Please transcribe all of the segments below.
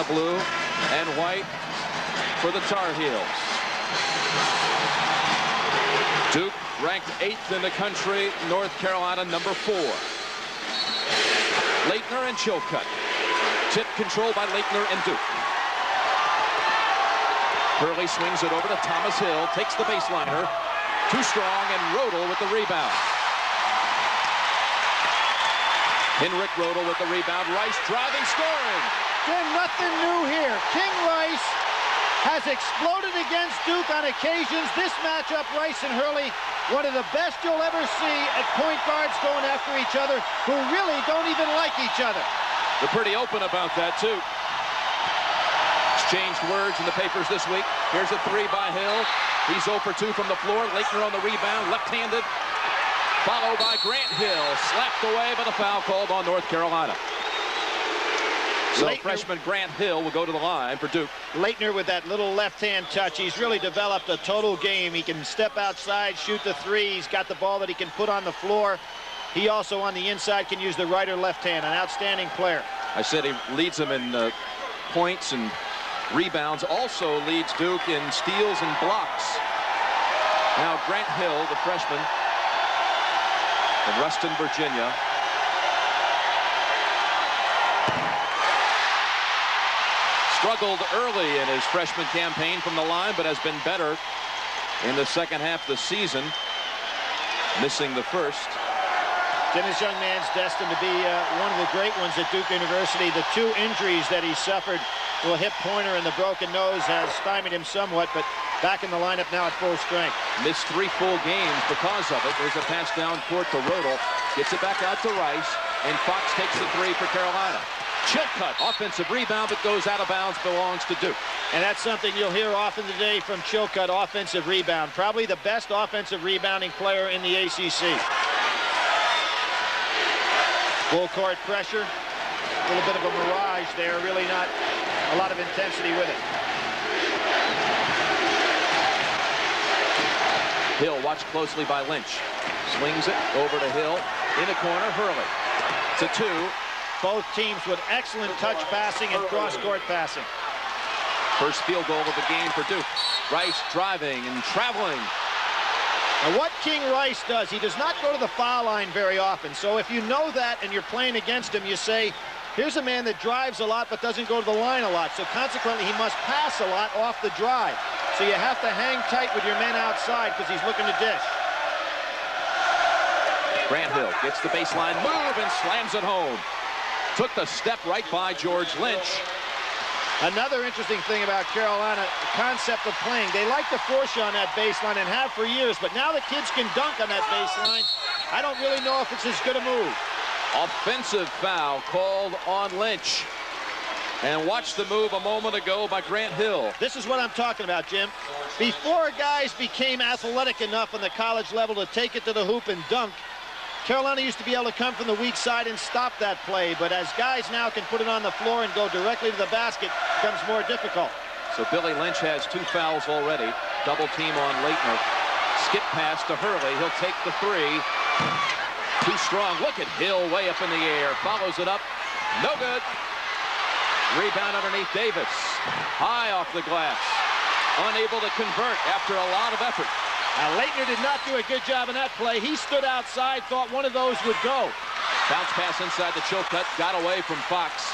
blue and white for the Tar Heels. Duke ranked 8th in the country. North Carolina number 4. Leitner and Chilcutt. Tip control by Leitner and Duke. Hurley swings it over to Thomas Hill. Takes the baseliner. Too strong, and Rodel with the rebound. Henrik Rodel with the rebound. Rice driving, scoring. Jim, nothing new here. King Rice has exploded against Duke on occasions. This matchup, Rice and Hurley, one of the best you'll ever see at point guards going after each other who really don't even like each other. They're pretty open about that, too. Exchanged words in the papers this week. Here's a 3 by Hill. He's 0 for 2 from the floor. Leitner on the rebound, left-handed. Followed by Grant Hill. Slapped away by the foul called on North Carolina. So Leitner, freshman Grant Hill will go to the line for Duke. Leitner with that little left-hand touch. He's really developed a total game. He can step outside, shoot the 3. He's got the ball that he can put on the floor. He also on the inside can use the right or left hand. An outstanding player. I said he leads them in points and rebounds. Also leads Duke in steals and blocks. Now Grant Hill, the freshman from Ruston, Virginia. Struggled early in his freshman campaign from the line, but has been better in the second half of the season. Missing the first. Jim, this young man's destined to be one of the great ones at Duke University. The 2 injuries that he suffered, the hip pointer and the broken nose, has stymied him somewhat, but back in the lineup now at full strength. Missed 3 full games because of it. There's a pass down court to Rodel. Gets it back out to Rice, and Fox takes the 3 for Carolina. Chilcutt, offensive rebound, but goes out of bounds, belongs to Duke. And that's something you'll hear often today from Chilcutt, offensive rebound. Probably the best offensive rebounding player in the ACC. Full court pressure. A little bit of a mirage there. Really not a lot of intensity with it. Hill watched closely by Lynch. Swings it over to Hill. In the corner, Hurley. It's a 2. Both teams with excellent touch passing and cross-court passing. First field goal of the game for Duke. Rice driving and traveling. Now what King Rice does, he does not go to the foul line very often. So if you know that and you're playing against him, you say, here's a man that drives a lot but doesn't go to the line a lot. So consequently, he must pass a lot off the drive. So you have to hang tight with your men outside because he's looking to dish. Grant Hill gets the baseline move and slams it home. Took the step right by George Lynch. Another interesting thing about Carolina, the concept of playing. They like to force you on that baseline and have for years, but now the kids can dunk on that baseline. I don't really know if it's as good a move. Offensive foul called on Lynch. And watch the move a moment ago by Grant Hill. This is what I'm talking about, Jim. Before guys became athletic enough on the college level to take it to the hoop and dunk, Carolina used to be able to come from the weak side and stop that play, but as guys now can put it on the floor and go directly to the basket, it becomes more difficult. So Billy Lynch has 2 fouls already. Double team on Leitner. Skip pass to Hurley. He'll take the 3. Too strong. Look at Hill way up in the air. Follows it up. No good. Rebound underneath Davis. High off the glass. Unable to convert after a lot of effort. Now, Leitner did not do a good job in that play. He stood outside, thought one of those would go. Bounce pass inside the Chilcutt, got away from Fox.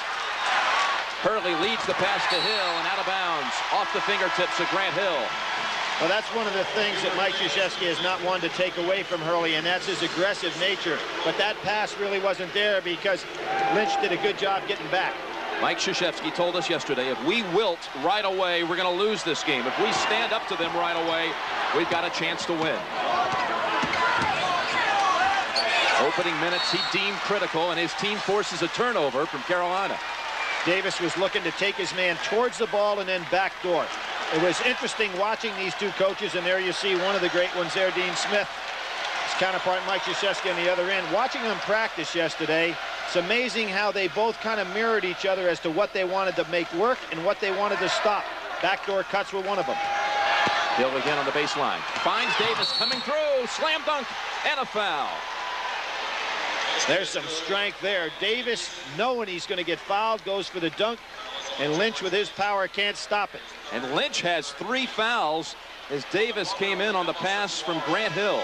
Hurley leads the pass to Hill and out of bounds, off the fingertips of Grant Hill. Well, that's one of the things that Mike Krzyzewski has not wanted to take away from Hurley, and that's his aggressive nature. But that pass really wasn't there because Lynch did a good job getting back. Mike Krzyzewski told us yesterday, if we wilt right away, we're going to lose this game. If we stand up to them right away, we've got a chance to win. Opening minutes he deemed critical, and his team forces a turnover from Carolina. Davis was looking to take his man towards the ball and then backdoor. It was interesting watching these 2 coaches, and there you see one of the great ones there, Dean Smith. His counterpart, Mike Krzyzewski, on the other end. Watching them practice yesterday, it's amazing how they both kind of mirrored each other as to what they wanted to make work and what they wanted to stop. Backdoor cuts were one of them. Hill again on the baseline. Finds Davis coming through. Slam dunk and a foul. There's some strength there. Davis, knowing he's going to get fouled, goes for the dunk. and Lynch with his power can't stop it. And Lynch has 3 fouls as Davis came in on the pass from Grant Hill.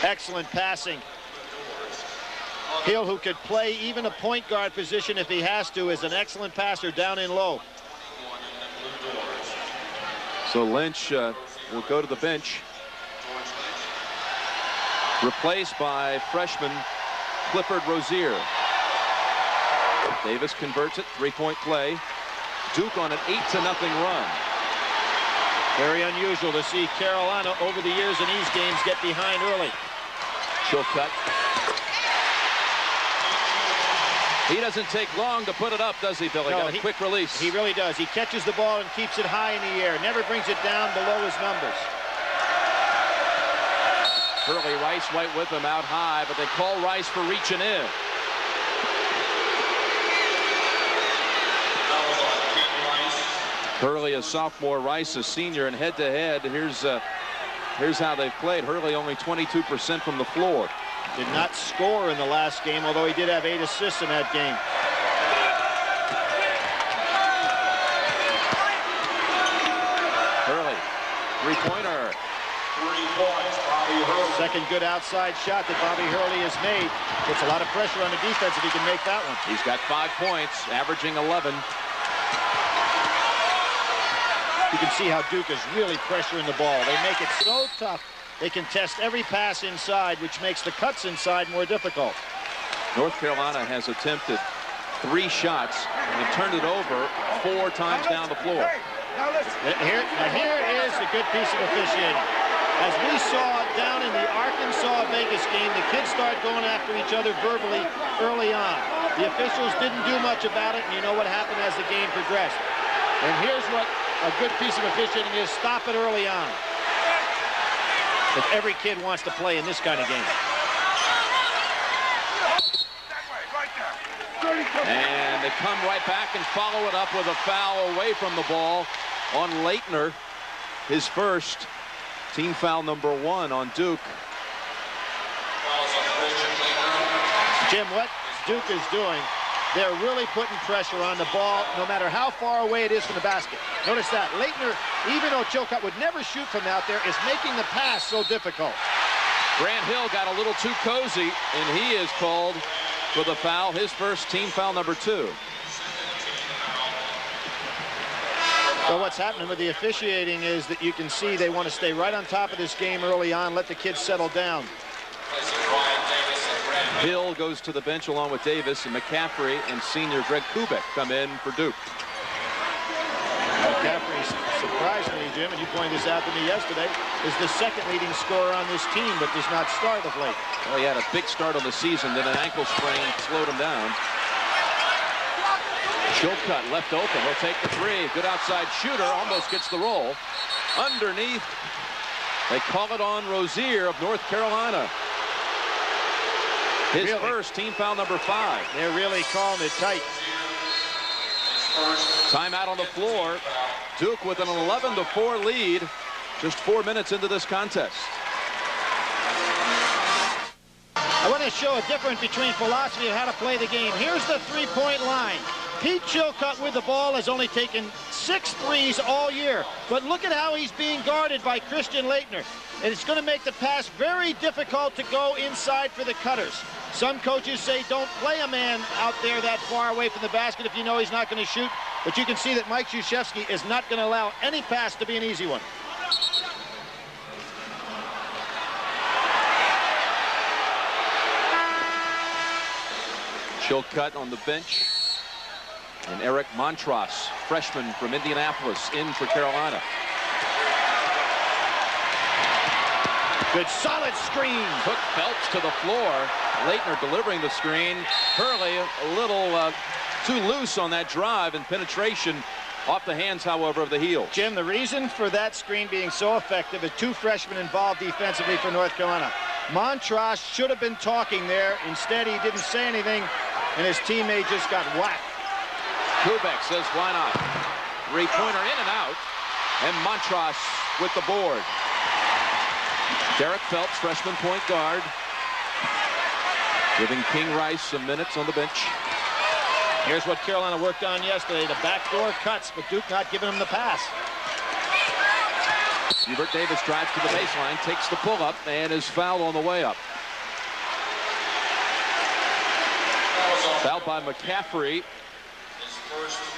Excellent passing. Hill, who could play even a point guard position if he has to, is an excellent passer down in low. So Lynch will go to the bench, replaced by freshman Clifford Rozier. Davis converts it, 3-point play. Duke on an 8-0 run. Very unusual to see Carolina over the years in these games get behind early. Chilcutt. He doesn't take long to put it up, does he, Billy? No, Got a quick release. He really does. He catches the ball and keeps it high in the air. Never brings it down below his numbers. Hurley, Rice right with him out high, but they call Rice for reaching in. Hurley a sophomore, Rice a senior, and head-to-head, here's how they've played. Hurley only 22% from the floor. Did not score in the last game, although he did have 8 assists in that game. Hurley, 3-pointer. Second good outside shot that Bobby Hurley has made. Puts a lot of pressure on the defense if he can make that one. He's got 5 points, averaging 11. You can see how Duke is really pressuring the ball. They make it so tough. They can test every pass inside, which makes the cuts inside more difficult. North Carolina has attempted 3 shots and turned it over 4 times down the floor. Here is a good piece of officiating. As we saw down in the Arkansas-Vegas game, the kids start going after each other verbally early on. The officials didn't do much about it, and you know what happened as the game progressed. And here's what a good piece of officiating is: stop it early on. If every kid wants to play in this kind of game. And they come right back and follow it up with a foul away from the ball on Leitner. His first, team foul number 1 on Duke. Jim, what Duke is doing, they're really putting pressure on the ball no matter how far away it is from the basket. Notice that. Leitner, even though Chilcutt would never shoot from out there, is making the pass so difficult. Grant Hill got a little too cozy, and he is called for the foul, his first, team foul number 2. So what's happening with the officiating is that you can see they want to stay right on top of this game early on, let the kids settle down. Hill goes to the bench along with Davis, and McCaffrey and senior Greg Kubek come in for Duke. McCaffrey, surprisingly, Jim, and you pointed this out to me yesterday, is the second leading scorer on this team, but does not start of late. Well, he had a big start on the season, then an ankle sprain slowed him down. Chilcutt left open. He'll take the 3. Good outside shooter. Almost gets the roll. Underneath. They call it on Rozier of North Carolina. His first, team foul number 5. They're really calling it tight. Timeout on the floor. Duke with an 11-4 lead. Just 4 minutes into this contest. I want to show a difference between philosophy of how to play the game. Here's the 3-point line. Pete Chilcutt with the ball has only taken 6 threes all year. But look at how he's being guarded by Christian Leitner. And it's going to make the pass very difficult to go inside for the cutters. Some coaches say don't play a man out there that far away from the basket if you know he's not going to shoot. But you can see that Mike Krzyzewski is not going to allow any pass to be an easy one. Chilcutt on the bench. And Eric Montross, freshman from Indianapolis, in for Carolina. Good solid screen. Took Phelps to the floor. Leitner delivering the screen. Hurley a little too loose on that drive, and penetration off the hands, however, of the heel. Jim, the reason for that screen being so effective is 2 freshmen involved defensively for North Carolina. Montross should have been talking there. Instead, he didn't say anything, and his teammate just got whacked. Kubek says, why not? 3-pointer in and out, and Montross with the board. Derek Phelps, freshman point guard, giving King Rice some minutes on the bench. Here's what Carolina worked on yesterday, the backdoor cuts, but Duke not giving him the pass. Hubert Davis drives to the baseline, takes the pull-up, and is fouled on the way up. Fouled by McCaffrey.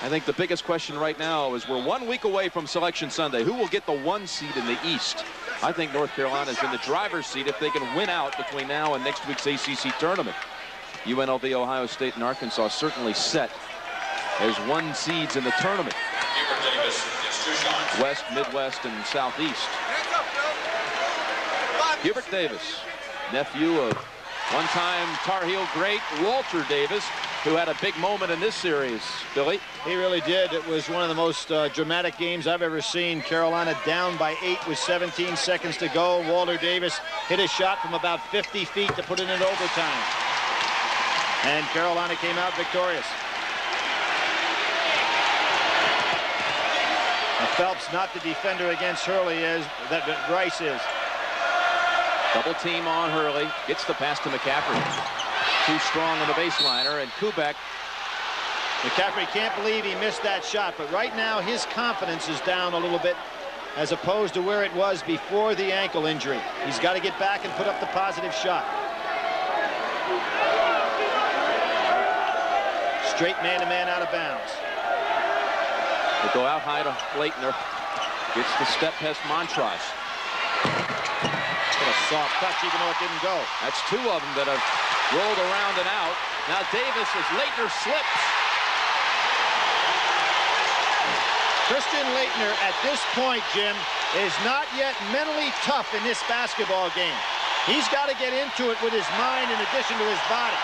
I think the biggest question right now is we're 1 week away from Selection Sunday. Who will get the 1 seed in the East? I think North Carolina's in the driver's seat if they can win out between now and next week's ACC tournament. UNLV, Ohio State, and Arkansas certainly set as 1 seeds in the tournament. West, Midwest, and Southeast. Hubert Davis, nephew of one-time Tar Heel great Walter Davis, who had a big moment in this series. Billy? He really did. It was one of the most dramatic games I've ever seen. Carolina down by 8 with 17 seconds to go. Walter Davis hit a shot from about 50 feet to put it in overtime. And Carolina came out victorious. Now, Phelps not the defender against Hurley as that Rice is. Double team on Hurley. Gets the pass to McCaffrey. Too strong on the baseliner, and Kubek. McCaffrey can't believe he missed that shot, but right now his confidence is down a little bit as opposed to where it was before the ankle injury. He's got to get back and put up the positive shot. Straight man-to-man out of bounds. They go out high to Leitner. Gets the step past Montross. What a soft touch, even though it didn't go. That's 2 of them that have rolled around and out. Now Davis, as Leitner slips. Christian Leitner at this point, Jim, is not yet mentally tough in this basketball game. He's got to get into it with his mind in addition to his body.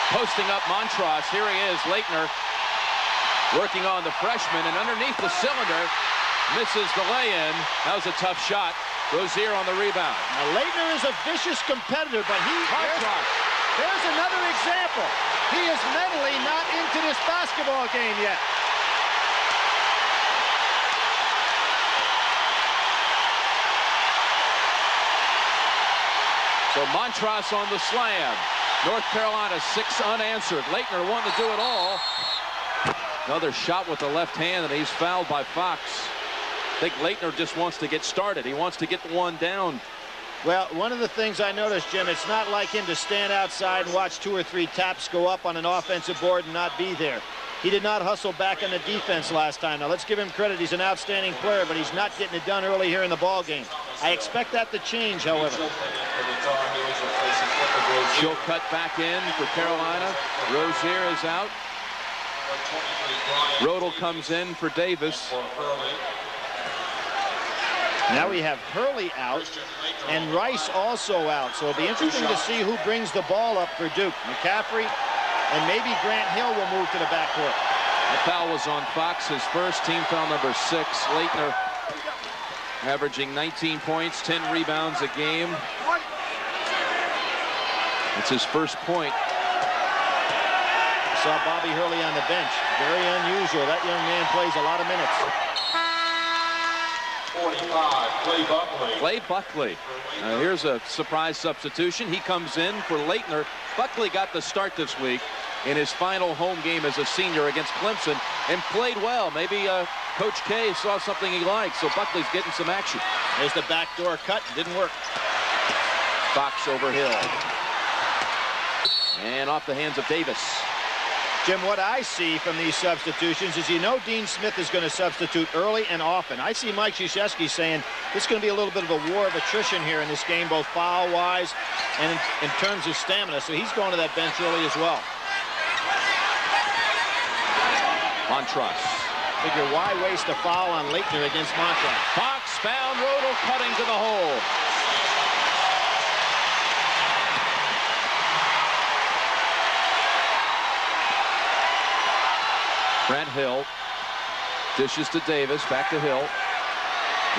Posting up Montross. Here he is, Leitner, working on the freshman, and underneath the cylinder, misses the lay-in. That was a tough shot. Rozier on the rebound. Now, Leitner is a vicious competitor, but there's another example. He is mentally not into this basketball game yet. So Montross on the slam. North Carolina 6 unanswered. Leitner wanting to do it all. Another shot with the left hand, and he's fouled by Fox. I think Leitner just wants to get started. He wants to get the one down. Well, one of the things I noticed, Jim, it's not like him to stand outside and watch 2 or 3 taps go up on an offensive board and not be there. He did not hustle back on the defense last time. Now, let's give him credit. He's an outstanding player, but he's not getting it done early here in the ball game. I expect that to change, however. She'll cut back in for Carolina. Rozier is out. Rodel comes in for Davis. Now we have Hurley out and Rice also out. So it'll be interesting to see who brings the ball up for Duke. McCaffrey and maybe Grant Hill will move to the backcourt. The foul was on Fox, his first, team foul number 6. Leitner averaging 19 points, 10 rebounds a game. It's his first point. Saw Bobby Hurley on the bench. Very unusual. That young man plays a lot of minutes. 45, Clay Buckley. Clay Buckley. Here's a surprise substitution. He comes in for Leitner. Buckley got the start this week in his final home game as a senior against Clemson and played well. Maybe Coach K saw something he liked, so Buckley's getting some action. There's the backdoor cut. Didn't work. Fox over Hill. And off the hands of Davis. Jim, what I see from these substitutions is Dean Smith is going to substitute early and often. I see Mike Krzyzewski saying this is going to be a little bit of a war of attrition here in this game, both foul-wise and in terms of stamina. So he's going to that bench early as well. Montross. Figure why waste a foul on Leitner against Montross? Fox found Rodel cutting to the hole. Grant Hill dishes to Davis, back to Hill.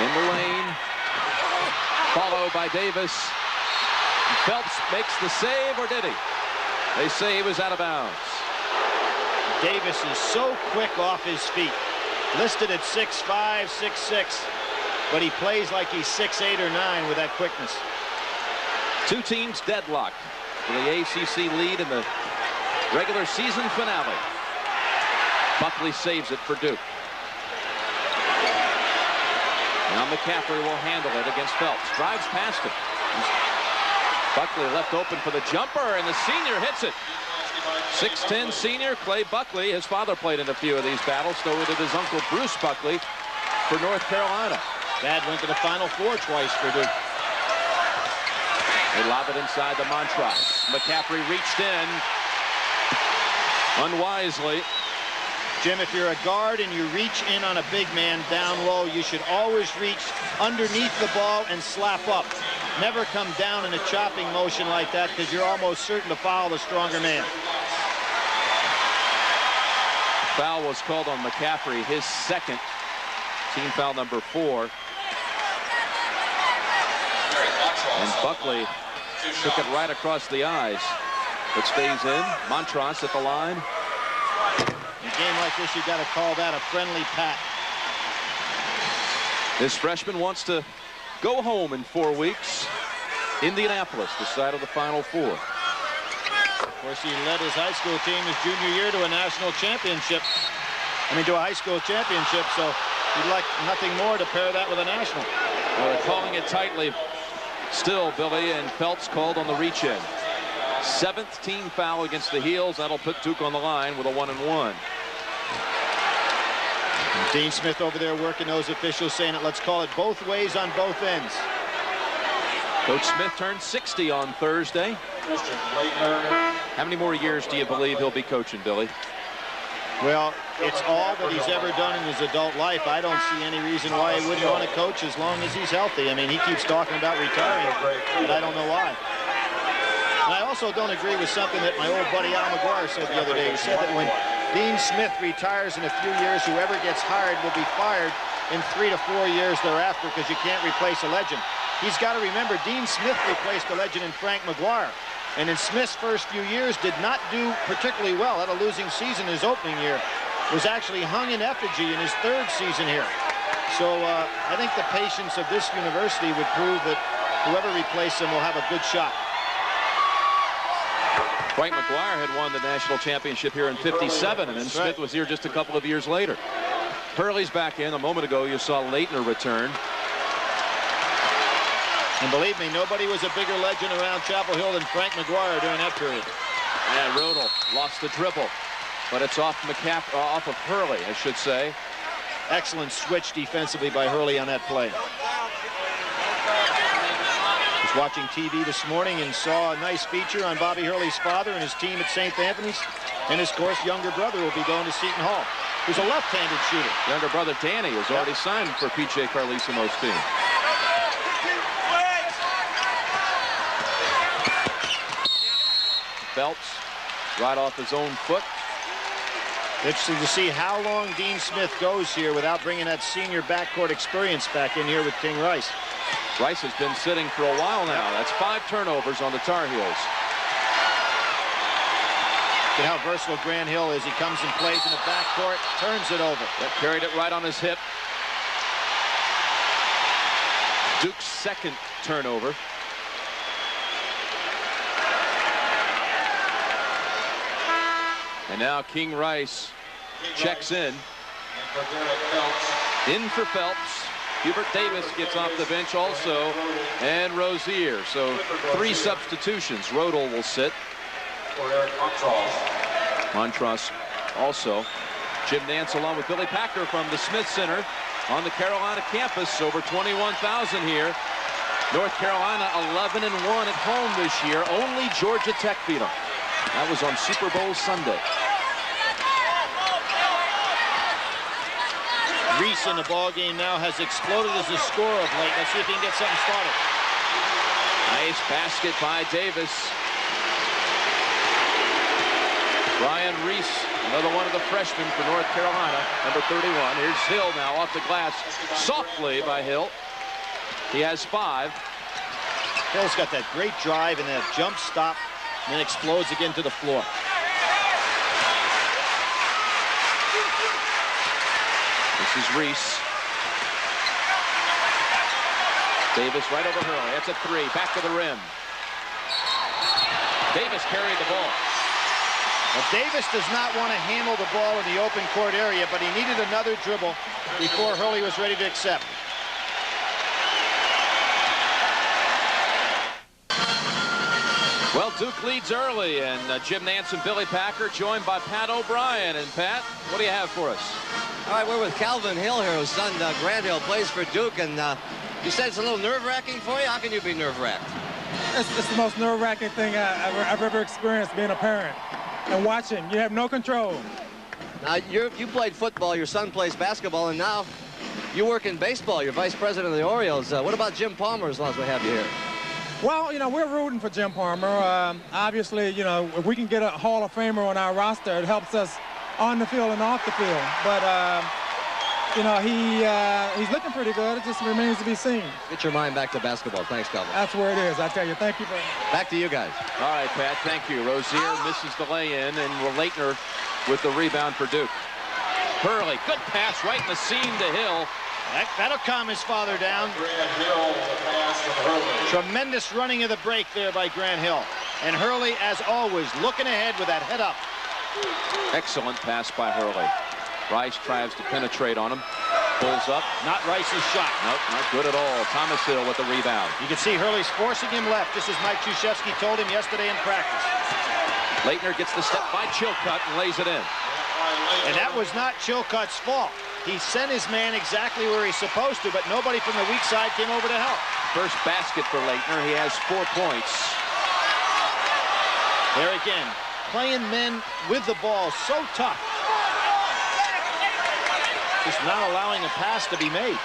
In the lane, followed by Davis. Phelps makes the save, or did he? They say he was out of bounds. Davis is so quick off his feet. Listed at 6'5", 6'6", but he plays like he's 6'8" or 9 with that quickness. 2 teams deadlocked for the ACC lead in the regular season finale. Buckley saves it for Duke. Now McCaffrey will handle it against Phelps. Drives past him. Buckley left open for the jumper, and the senior hits it. 6'10" senior Clay Buckley. His father played in a few of these battles, so did his uncle Bruce Buckley for North Carolina. Dad went to the Final Four twice for Duke. They lob it inside the Montross. McCaffrey reached in unwisely. Jim, if you're a guard and you reach in on a big man down low, you should always reach underneath the ball and slap up. Never come down in a chopping motion like that, because you're almost certain to foul the stronger man. Foul was called on McCaffrey, his second, team foul number 4. And Buckley took it right across the eyes. But stays in. Montross at the line. In a game like this, you've got to call that a friendly pat. This freshman wants to go home in 4 weeks. Indianapolis, the site of the Final Four. Of course, he led his high school team his junior year to a national championship. To a high school championship, so he'd like nothing more to pair that with a national. Well, they're calling it tightly still, Billy, and Phelps called on the reach-in. 7th team foul against the Heels. That'll put Duke on the line with a 1-and-1. Dean Smith over there working those officials, saying it, let's call it both ways on both ends. Coach Smith turned 60 on Thursday. How many more years do you believe he'll be coaching, Billy? Well, it's all that he's ever done in his adult life. I don't see any reason why he wouldn't want to coach as long as he's healthy. He keeps talking about retiring, but I don't know why. And I also don't agree with something that my old buddy Al McGuire said the other day. He said that when Dean Smith retires in a few years, whoever gets hired will be fired in 3 to 4 years thereafter, because you can't replace a legend. He's got to remember, Dean Smith replaced a legend in Frank McGuire. And in Smith's first few years did not do particularly well. Had a losing season his opening year. Was actually hung in effigy in his 3rd season here. So I think the patience of this university would prove that whoever replaced him will have a good shot. Frank McGuire had won the national championship here in '57, and then Smith was here just a couple of years later. Hurley's back in. A moment ago, you saw Leitner return. And believe me, nobody was a bigger legend around Chapel Hill than Frank McGuire during that period. And Rodel lost the dribble, but it's off off of Hurley, I should say. Excellent switch defensively by Hurley on that play. Was watching TV this morning and saw a nice feature on Bobby Hurley's father and his team at St. Anthony's. And his, of course, younger brother will be going to Seton Hall, who's a left-handed shooter. Younger brother Danny has already signed for P.J. Carlesimo's team. Phelps right off his own foot. Interesting to see how long Dean Smith goes here without bringing that senior backcourt experience back in here with King Rice. Rice has been sitting for a while now. That's 5 turnovers on the Tar Heels. Look at how versatile Grant Hill is. He comes and plays in the backcourt, turns it over. That carried it right on his hip. Duke's 2nd turnover. And now King Rice checks in. In for Phelps. Hubert Davis gets off the bench also. And Rozier. So 3 substitutions. Rodel will sit. Montross also. Jim Nance along with Billy Packer from the Smith Center on the Carolina campus. Over 21,000 here. North Carolina 11-1 at home this year. Only Georgia Tech beat them. That was on Super Bowl Sunday. Reese in the ball game now has exploded as a scorer of late. Let's see if he can get something started. Nice basket by Davis. Brian Reese, another one of the freshmen for North Carolina, number 31. Here's Hill now off the glass, softly by Hill. He has 5. Hill's got that great drive and that jump stop, and then explodes again to the floor. This is Reese. Davis right over Hurley. That's a 3. Back to the rim. Davis carried the ball. Well, Davis does not want to handle the ball in the open court area, but he needed another dribble before Hurley was ready to accept. Well, Duke leads early, and Jim Nance and Billy Packer joined by Pat O'Brien. And Pat, what do you have for us? All right, we're with Calvin Hill here, whose son Grant Hill plays for Duke, and you said it's a little nerve-wracking for you. How can you be nerve-wracked? It's the most nerve-wracking thing I've ever experienced being a parent and watching. You have no control. Now, you played football, your son plays basketball, and now you work in baseball. You're vice president of the Orioles. What about Jim Palmer, as long as we have you here? Well, you know, we're rooting for Jim Palmer. Obviously, you know, if we can get a Hall of Famer on our roster, it helps us on the field and off the field. But, you know, he's looking pretty good. It just remains to be seen. Get your mind back to basketball. Thanks, Calvin. That's where it is. I tell you, thank you very much. Back to you guys. All right, Pat, thank you. Rozier misses the lay-in, and Leitner with the rebound for Duke. Hurley, good pass right in the seam to Hill. That'll calm his father down. Grant Hill, the pass to Hurley. Tremendous running of the break there by Grant Hill. And Hurley, as always, looking ahead with that head up. Excellent pass by Hurley. Rice tries to penetrate on him. Pulls up. Not Rice's shot. Nope, not good at all. Thomas Hill with the rebound. You can see Hurley's forcing him left, just as Mike Krzyzewski told him yesterday in practice. Leitner gets the step by Chilcutt and lays it in. And that was not Chilcutt's fault. He sent his man exactly where he's supposed to, but nobody from the weak side came over to help. First basket for Leitner. He has 4 points. There again, playing men with the ball so tough. Just not allowing a pass to be made.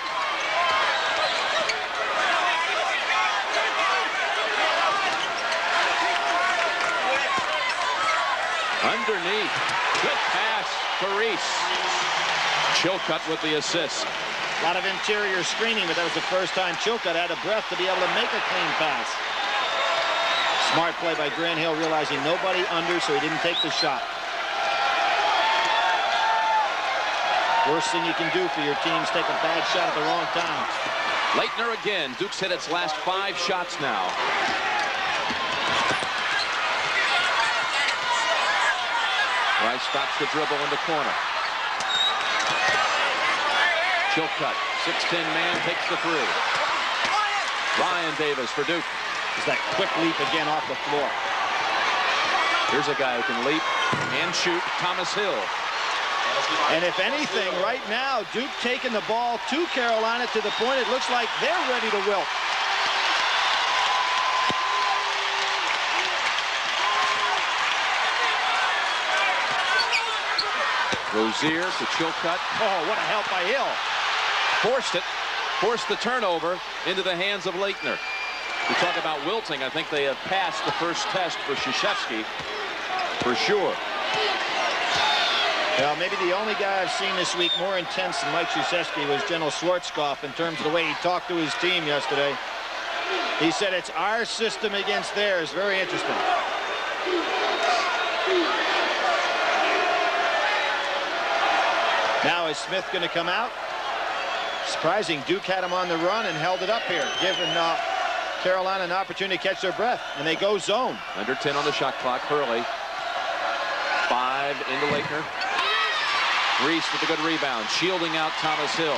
Underneath. Good pass for Reese. Chilcutt with the assist. A lot of interior screening, but that was the first time Chilcutt had a breath to be able to make a clean pass. Smart play by Grant Hill, realizing nobody under, so he didn't take the shot. Worst thing you can do for your team is take a bad shot at the wrong time. Leitner again. Duke's hit its last 5 shots now. Rice stops the dribble in the corner. Chilcutt, 6'10" man, takes the 3. Ryan Davis for Duke. Is that quick leap again off the floor. Here's a guy who can leap and shoot, Thomas Hill. And if anything, right now, Duke taking the ball to Carolina to the point it looks like they're ready to wilt. Rozier to Chilcutt. Oh, what a help by Hill. Forced it. Forced the turnover into the hands of Leitner. We talk about wilting. I think they have passed the first test for Krzyzewski. For sure. Well, maybe the only guy I've seen this week more intense than Mike Krzyzewski was General Schwarzkopf in terms of the way he talked to his team yesterday. He said it's our system against theirs. Very interesting. Now is Smith going to come out? Surprising, Duke had him on the run and held it up here, giving Carolina an opportunity to catch their breath, and they go zone. Under 10 on the shot clock. Hurley. 5 into Leitner. Reese with a good rebound, shielding out Thomas Hill.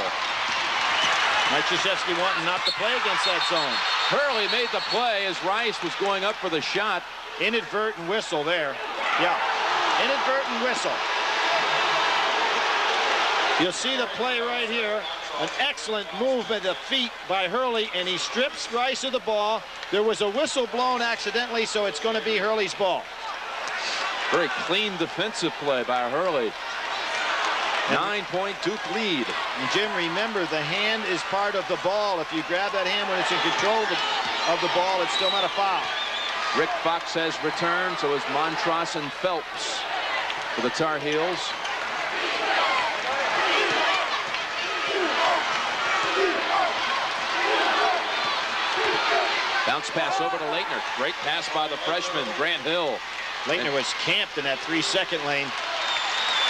Mike Krzyzewski wanting not to play against that zone. Hurley made the play as Rice was going up for the shot. Inadvertent whistle there. Yeah, inadvertent whistle. You'll see the play right here. An excellent movement of feet by Hurley, and he strips Rice of the ball. There was a whistle blown accidentally, so it's going to be Hurley's ball. Very clean defensive play by Hurley. 9-point Duke lead. And Jim, remember, the hand is part of the ball. If you grab that hand when it's in control of the ball, it's still not a foul. Rick Fox has returned, so is Montross and Phelps for the Tar Heels. Bounce pass over to Leitner. Great pass by the freshman, Grant Hill. Leitner was camped in that 3-second lane.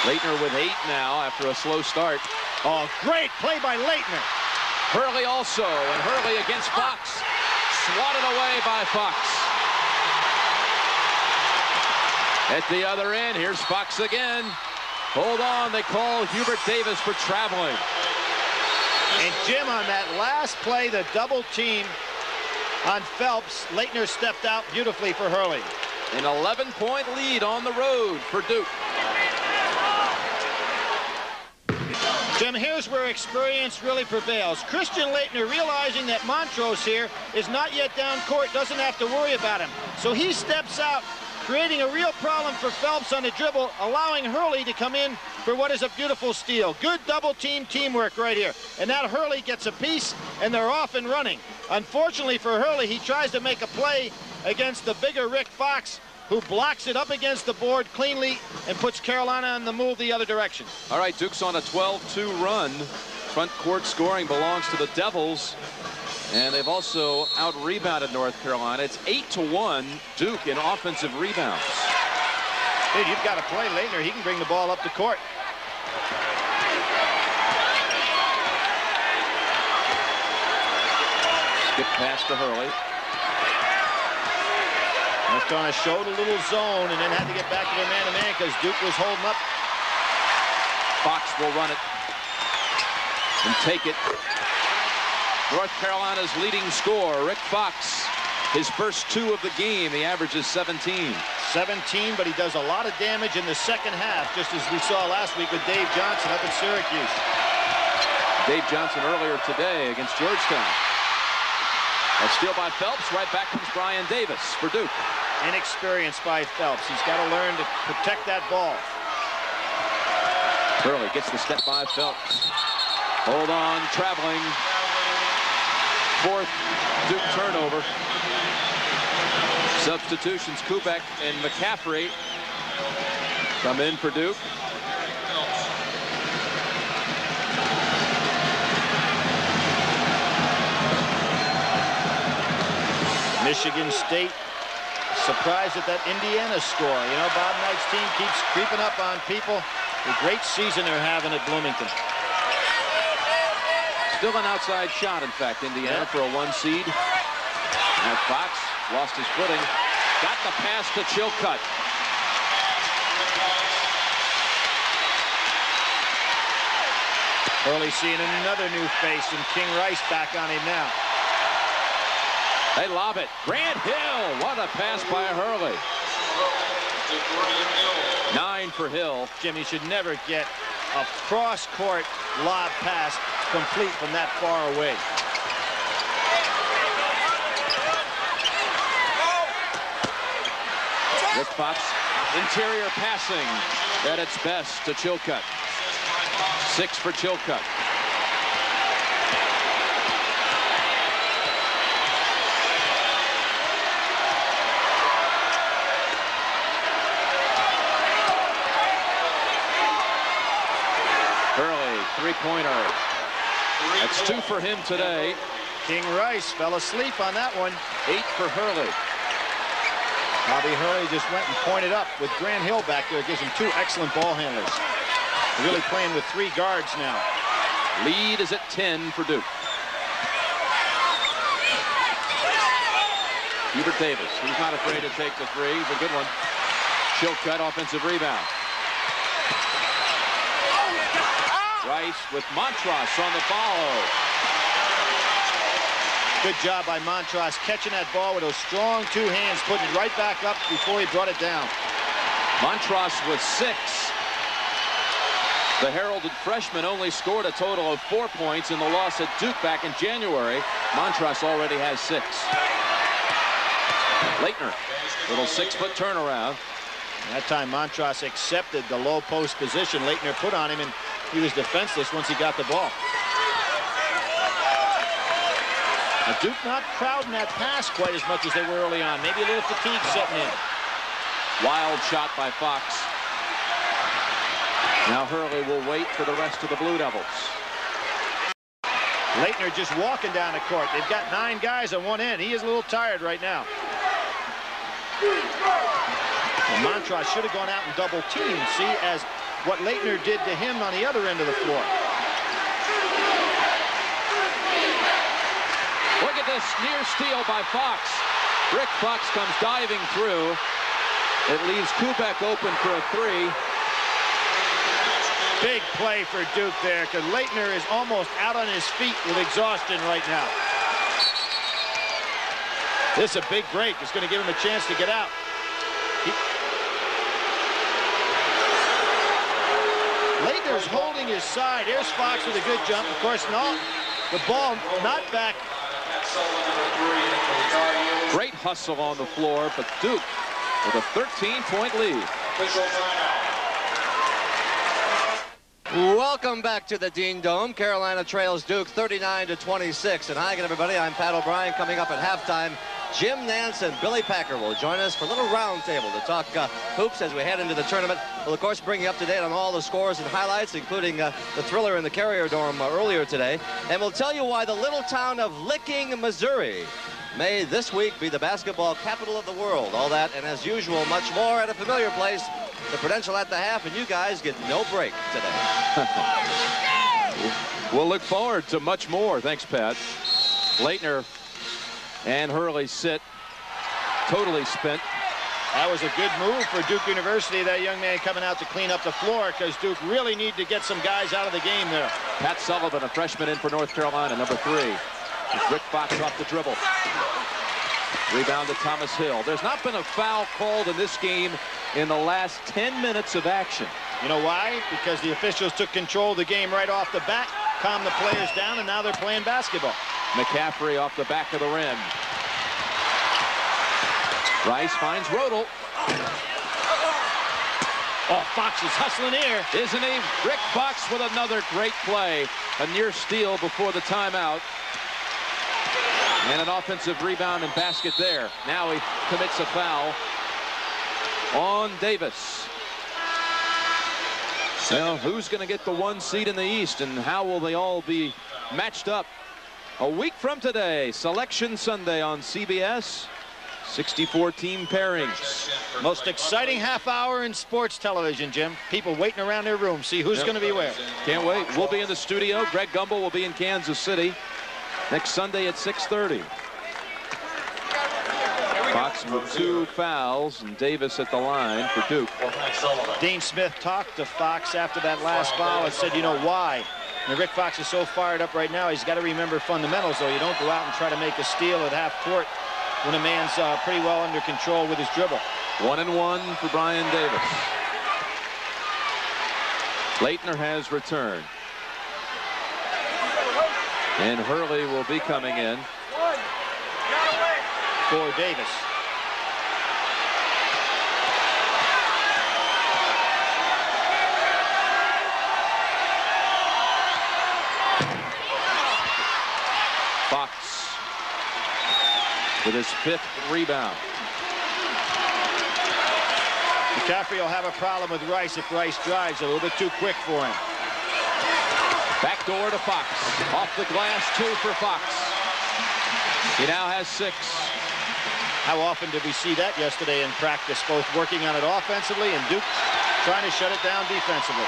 Leitner with 8 now after a slow start. Oh, great play by Leitner. Hurley also, and Hurley against Fox. Swatted away by Fox. At the other end, here's Fox again. Hold on, they call Hubert Davis for traveling. And Jim, on that last play, the double team on Phelps, Leitner stepped out beautifully for Hurley. An 11-point lead on the road for Duke. Jim, here's where experience really prevails. Christian Leitner, realizing that Montrose here is not yet down court, doesn't have to worry about him. So he steps out, creating a real problem for Phelps on the dribble, allowing Hurley to come in for what is a beautiful steal. Good double-team teamwork right here. And now Hurley gets a piece, and they're off and running. Unfortunately for Hurley, he tries to make a play against the bigger Rick Fox, who blocks it up against the board cleanly and puts Carolina on the move the other direction. All right, Duke's on a 12-2 run. Front court scoring belongs to the Devils. And they've also out-rebounded North Carolina. It's 8-1 Duke in offensive rebounds. Dude, you've got to play Leitner. He can bring the ball up the court. Skip pass to Hurley. North Carolina showed a little zone and then had to get back to their man-to-man because Duke was holding up. Fox will run it and take it. North Carolina's leading scorer, Rick Fox, his first 2 of the game. He averages 17. 17, but he does a lot of damage in the second half, just as we saw last week with Dave Johnson up in Syracuse. Dave Johnson earlier today against Georgetown. A steal by Phelps. Right back comes Brian Davis for Duke. Inexperienced by Phelps. He's got to learn to protect that ball. Hurley gets the step by Phelps. Hold on, traveling. 4th Duke turnover. Substitutions, Kubek and McCaffrey come in for Duke. Michigan State surprised at that Indiana score. You know, Bob Knight's team keeps creeping up on people. A great season they're having at Bloomington. Still an outside shot, in fact, Indiana for a 1 seed. And Fox lost his footing. Got the pass to Chilcutt. Hurley seeing another new face, and King Rice back on him now. They lob it. Grant Hill. What a pass by Hurley. 9 for Hill. Jimmy should never get a cross-court lob pass complete from that far away. Rick Fox, interior passing at its best to Chilcutt. 6 for Chilcutt. Hurley, 3-pointer. That's 2 for him today. King Rice fell asleep on that one. 8 for Hurley. Bobby Hurley just went and pointed up with Grant Hill back there. Gives him 2 excellent ball handlers. Really playing with 3 guards now. Lead is at 10 for Duke. Hubert Davis, he's not afraid to take the 3. He's a good one. Chilcutt, offensive rebound. Rice with Montross on the follow. Good job by Montross catching that ball with those strong 2 hands, putting it right back up before he brought it down. Montross with 6. The heralded freshman only scored a total of 4 points in the loss at Duke back in January. Montross already has 6. Leitner, little 6-foot turnaround. That time Montross accepted the low post position Leitner put on him, and he was defenseless once he got the ball. Now, Duke not crowding that pass quite as much as they were early on. Maybe a little fatigue setting in. Wild shot by Fox. Now Hurley will wait for the rest of the Blue Devils. Leitner just walking down the court. They've got 9 guys on one end. He is a little tired right now. And Montross should have gone out and double teamed. See, as what Leitner did to him on the other end of the floor. Look at this near steal by Fox. Rick Fox comes diving through. It leaves Kubek open for a three. Big play for Duke there, because Leitner is almost out on his feet with exhaustion right now. This is a big break. It's going to give him a chance to get out. Leitner's holding his side. Here's Fox with a good jump. Of course, no, the ball not back. Great hustle on the floor, but Duke with a 13-point lead. Welcome back to the Dean Dome. Carolina trails Duke 39-26. And hi again, everybody. I'm Pat O'Brien. Coming up at halftime, Jim Nance and Billy Packer will join us for a little roundtable to talk hoops as we head into the tournament. We'll, of course, bring you up to date on all the scores and highlights, including the thriller in the Carrier Dome earlier today. And we'll tell you why the little town of Licking, Missouri may this week be the basketball capital of the world. All that and, as usual, much more at a familiar place. The Prudential at the half, and you guys get no break today. We'll look forward to much more. Thanks, Pat. Leitner and Hurley sit totally spent. That was a good move for Duke University, that young man coming out to clean up the floor, because Duke really need to get some guys out of the game there. Pat Sullivan, a freshman in for North Carolina, number 3. With Rick Fox off the dribble. Rebound to Thomas Hill. There's not been a foul called in this game in the last 10 minutes of action. You know why? Because the officials took control of the game right off the bat, calmed the players down, and now they're playing basketball. McCaffrey off the back of the rim. Rice finds Rodel. Oh, Fox is hustling here. Isn't he? Rick Fox with another great play. A near steal before the timeout. And an offensive rebound and basket there. Now he commits a foul on Davis. Now, who's going to get the 1 seed in the East, and how will they all be matched up? A week from today, Selection Sunday on CBS. 64 team pairings. Most exciting half hour in sports television, Jim. People waiting around their room, see who's going to be where. Can't wait. We'll be in the studio. Greg Gumbel will be in Kansas City next Sunday at 6:30. Fox with 2 fouls, and Davis at the line for Duke. Dean Smith talked to Fox after that last foul and said, you know why? And Rick Fox is so fired up right now, he's got to remember fundamentals, though. You don't go out and try to make a steal at half court when a man's pretty well under control with his dribble. 1-1 for Brian Davis. Leitner has returned. And Hurley will be coming in for Davis. Fox with his 5th rebound. McCaffrey will have a problem with Rice if Rice drives a little bit too quick for him. Backdoor to Fox. Off the glass, 2 for Fox. He now has 6. How often did we see that yesterday in practice, both working on it offensively and Duke trying to shut it down defensively.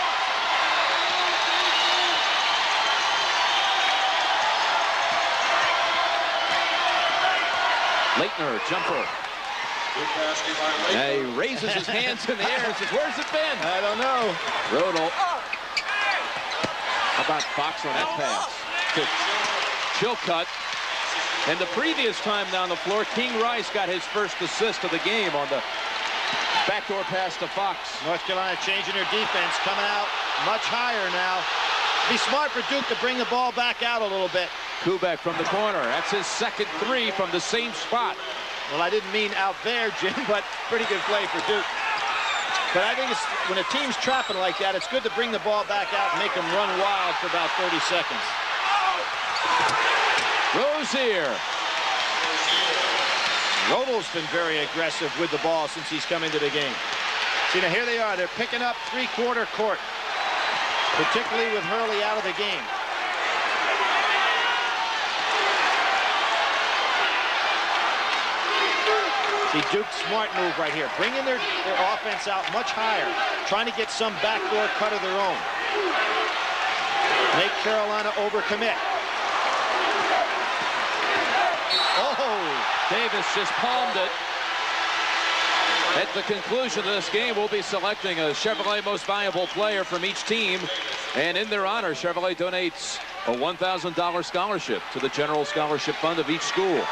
Leitner, jumper. And he raises his hands in the air and says, where's it been? I don't know. Rodel. How about Fox on that pass? To Chilcutt. And the previous time down the floor, King Rice got his first assist of the game on the backdoor pass to Fox. North Carolina changing their defense, coming out much higher now. Be smart for Duke to bring the ball back out a little bit. Kubek from the corner. That's his 2nd 3 from the same spot. Well, I didn't mean out there, Jim, but pretty good play for Duke. But I think it's, when a team's trapping like that, it's good to bring the ball back out and make them run wild for about 30 seconds. Rozier. Rodel's been very aggressive with the ball since he's come into the game. See, now here they are. They're picking up 3-quarter court, particularly with Hurley out of the game. See, Duke's smart move right here. Bringing their offense out much higher, trying to get some backdoor cut of their own. Make Carolina overcommit. Oh, Davis just palmed it. At the conclusion of this game, we'll be selecting a Chevrolet Most Valuable Player from each team. And in their honor, Chevrolet donates a $1,000 scholarship to the General Scholarship Fund of each school.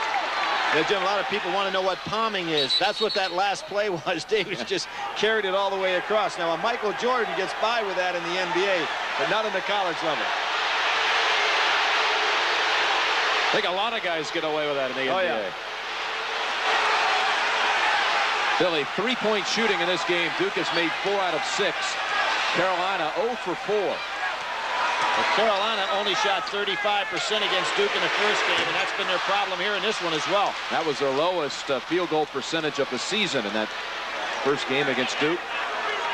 Yeah, Jim, a lot of people want to know what palming is. That's what that last play was. Davis just carried it all the way across. Now, Michael Jordan gets by with that in the NBA, but not in the college level. I think a lot of guys get away with that in the NBA. Yeah. Billy, three-point shooting in this game. Duke has made 4 out of 6. Carolina 0 for 4. Well, Carolina only shot 35% against Duke in the first game, and that's been their problem here in this one as well. That was their lowest field goal percentage of the season in that first game against Duke.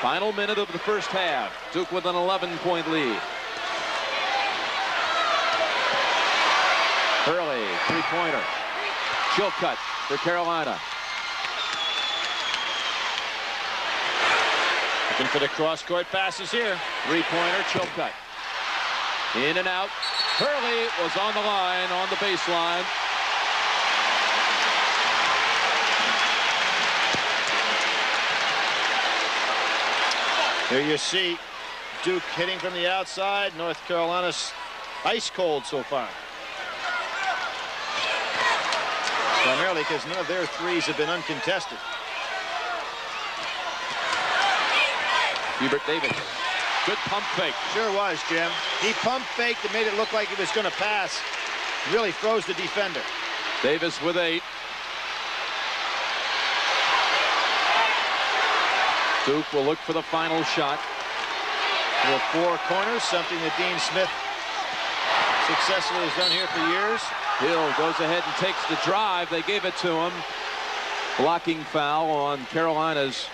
Final minute of the first half. Duke with an 11-point lead. Hurley, three-pointer. Chilcutt for Carolina. Looking for the cross-court passes here. Three-pointer, Chilcutt. In and out. Hurley was on the line, on the baseline. There you see Duke hitting from the outside. North Carolina's ice cold so far. Primarily because none of their threes have been uncontested. Hubert Davis. Good pump fake. Sure was, Jim. He pump faked and made it look like he was going to pass. Really froze the defender. Davis with 8. Duke will look for the final shot. The 4 corners, something that Dean Smith successfully has done here for years. Hill goes ahead and takes the drive. They gave it to him. Blocking foul on Carolina's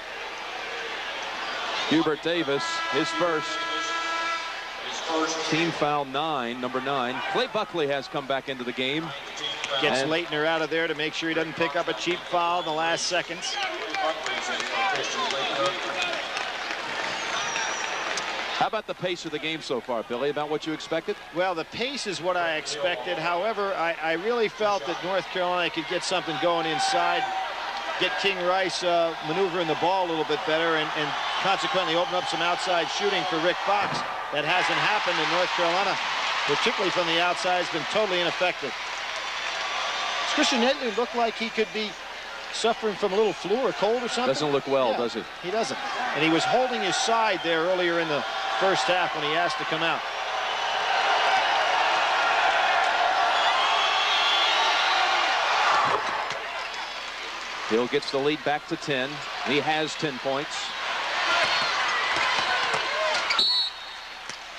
Hubert Davis, his first. Team foul 9, number 9. Clay Buckley has come back into the game. Gets Leitner out of there to make sure he doesn't pick up a cheap foul in the last seconds. How about the pace of the game so far, Billy? About what you expected? Well, the pace is what I expected. However, I really felt that North Carolina could get something going inside, get King Rice maneuvering the ball a little bit better, and consequently open up some outside shooting for Rick Fox. That hasn't happened in North Carolina, particularly from the outside, has been totally ineffective. Does Christian Edley look like he could be suffering from a little flu or cold or something? Doesn't look well, does he? He doesn't. And he was holding his side there earlier in the first half when he asked to come out. Hill gets the lead back to 10. He has 10 points.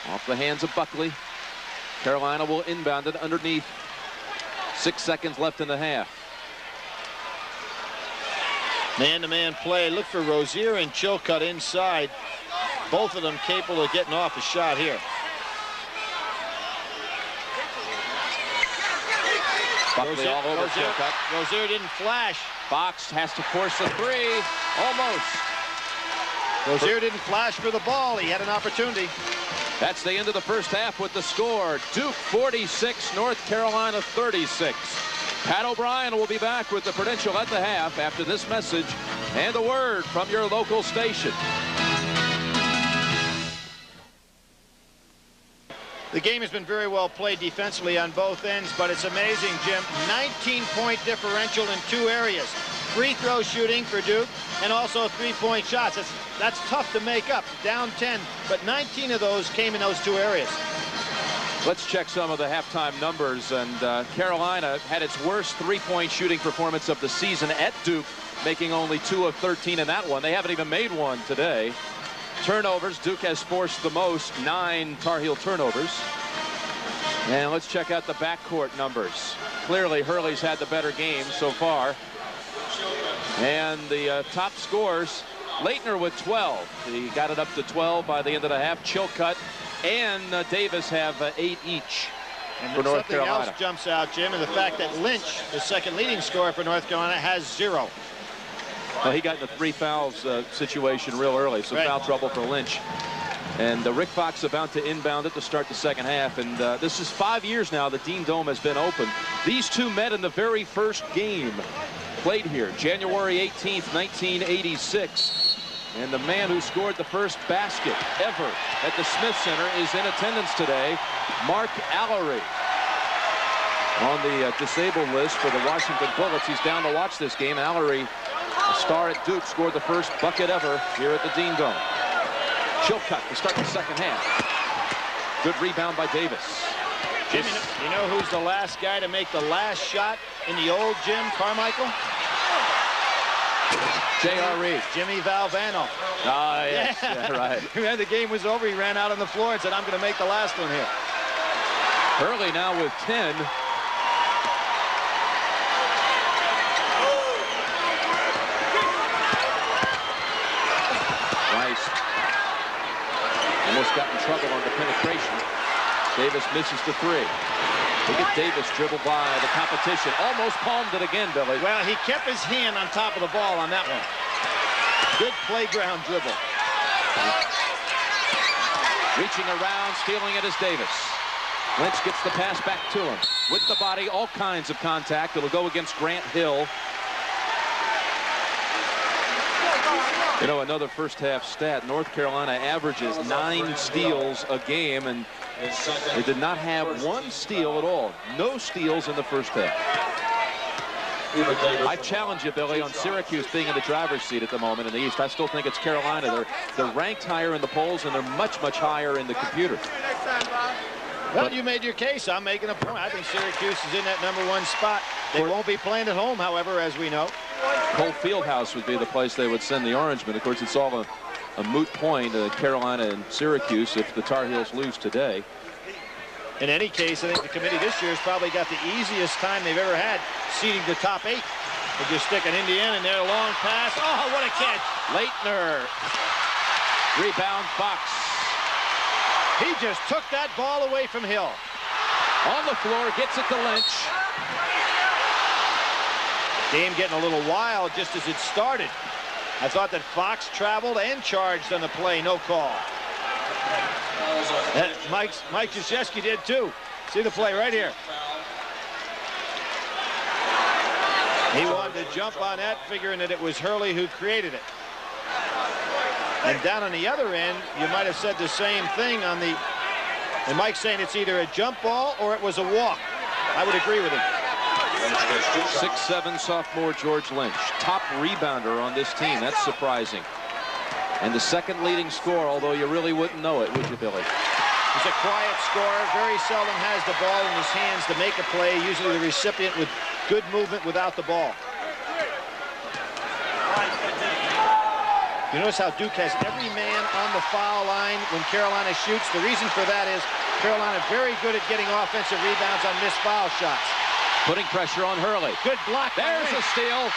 Off the hands of Buckley. Carolina will inbound it underneath. 6 seconds left in the half. Man-to-man play. Look for Rozier and Chilcutt inside. Both of them capable of getting off a shot here. Buckley all over Chilcutt. Rozier didn't flash. Fox has to force a 3. Almost. Rozier didn't flash for the ball. He had an opportunity. That's the end of the first half with the score. Duke 46, North Carolina 36. Pat O'Brien will be back with the Prudential at the half after this message and a word from your local station. The game has been very well played defensively on both ends, but it's amazing, Jim. 19-point differential in 2 areas. Free throw shooting for Duke and also 3-point shots. That's tough to make up. Down 10, but 19 of those came in those 2 areas. Let's check some of the halftime numbers. And Carolina had its worst 3-point shooting performance of the season at Duke, making only 2 of 13 in that one. They haven't even made one today. Turnovers, Duke has forced the most, 9 Tar Heel turnovers. And let's check out the backcourt numbers. Clearly, Hurley's had the better game so far. And the top scores, Leitner with 12. He got it up to 12 by the end of the half. Chilcutt and Davis have 8 each for North Carolina. Something else jumps out, Jim, and the fact that Lynch, the second leading scorer for North Carolina, has 0. Well, he got in the 3 fouls situation real early, so foul trouble for Lynch. And Rick Fox about to inbound it to start the second half. And this is 5 years now the Dean Dome has been open. These two met in the very first game played here January 18th, 1986. And the man who scored the first basket ever at the Smith Center is in attendance today, Mark Allery. On the disabled list for the Washington Bullets. He's down to watch this game. Allery, a star at Duke, scored the first bucket ever here at the Dean Dome. Chilcutt to start the second half. Good rebound by Davis. Jimmy, you know who's the last guy to make the last shot in the old gym, Carmichael? J.R. Reed. Jimmy Valvano. Ah, yes. Yeah, right. When the game was over, he ran out on the floor and said, I'm going to make the last one here. Hurley now with 10. Rice almost got in trouble on the penetration. Davis misses the three. Look at Davis dribble by the competition. Almost palmed it again, Billy. Well, he kept his hand on top of the ball on that one. Good playground dribble. Reaching around, stealing it is Davis. Lynch gets the pass back to him. With the body, all kinds of contact. It'll go against Grant Hill. You know, another first half stat. North Carolina averages 9 steals a game, and they did not have one steal at all. No steals in the first half. I challenge you, Billy, on Syracuse being in the driver's seat at the moment in the East. I still think it's Carolina. They're ranked higher in the polls, and they're much, much higher in the computer. Well, you made your case. I'm making a point. I think Syracuse is in that #1 spot. They won't be playing at home, however, as we know. Cole Fieldhouse would be the place they would send the Orangemen. Of course, it's all a moot point, Carolina and Syracuse, if the Tar Heels lose today. In any case, I think the committee this year has probably got the easiest time they've ever had seeding the top 8. They just stick an Indiana in there, a long pass. Oh, what a catch. Leitner. Rebound, Fox. He just took that ball away from Hill. On the floor, gets it to Lynch. Game getting a little wild just as it started. I thought that Fox traveled and charged on the play. No call. Mike Krzyzewski did too. See the play right here. He wanted to jump on that, figuring that it was Hurley who created it. And down on the other end, you might have said the same thing on the... And Mike's saying it's either a jump ball or it was a walk. I would agree with him. 6'7" sophomore George Lynch. Top rebounder on this team. That's surprising. And the second leading scorer, although you really wouldn't know it, would you, Billy? He's a quiet scorer. Very seldom has the ball in his hands to make a play. Usually the recipient with good movement without the ball. You notice how Duke has every man on the foul line when Carolina shoots. The reason for that is Carolina very good at getting offensive rebounds on missed foul shots. Putting pressure on Hurley. Good block. There's a steal.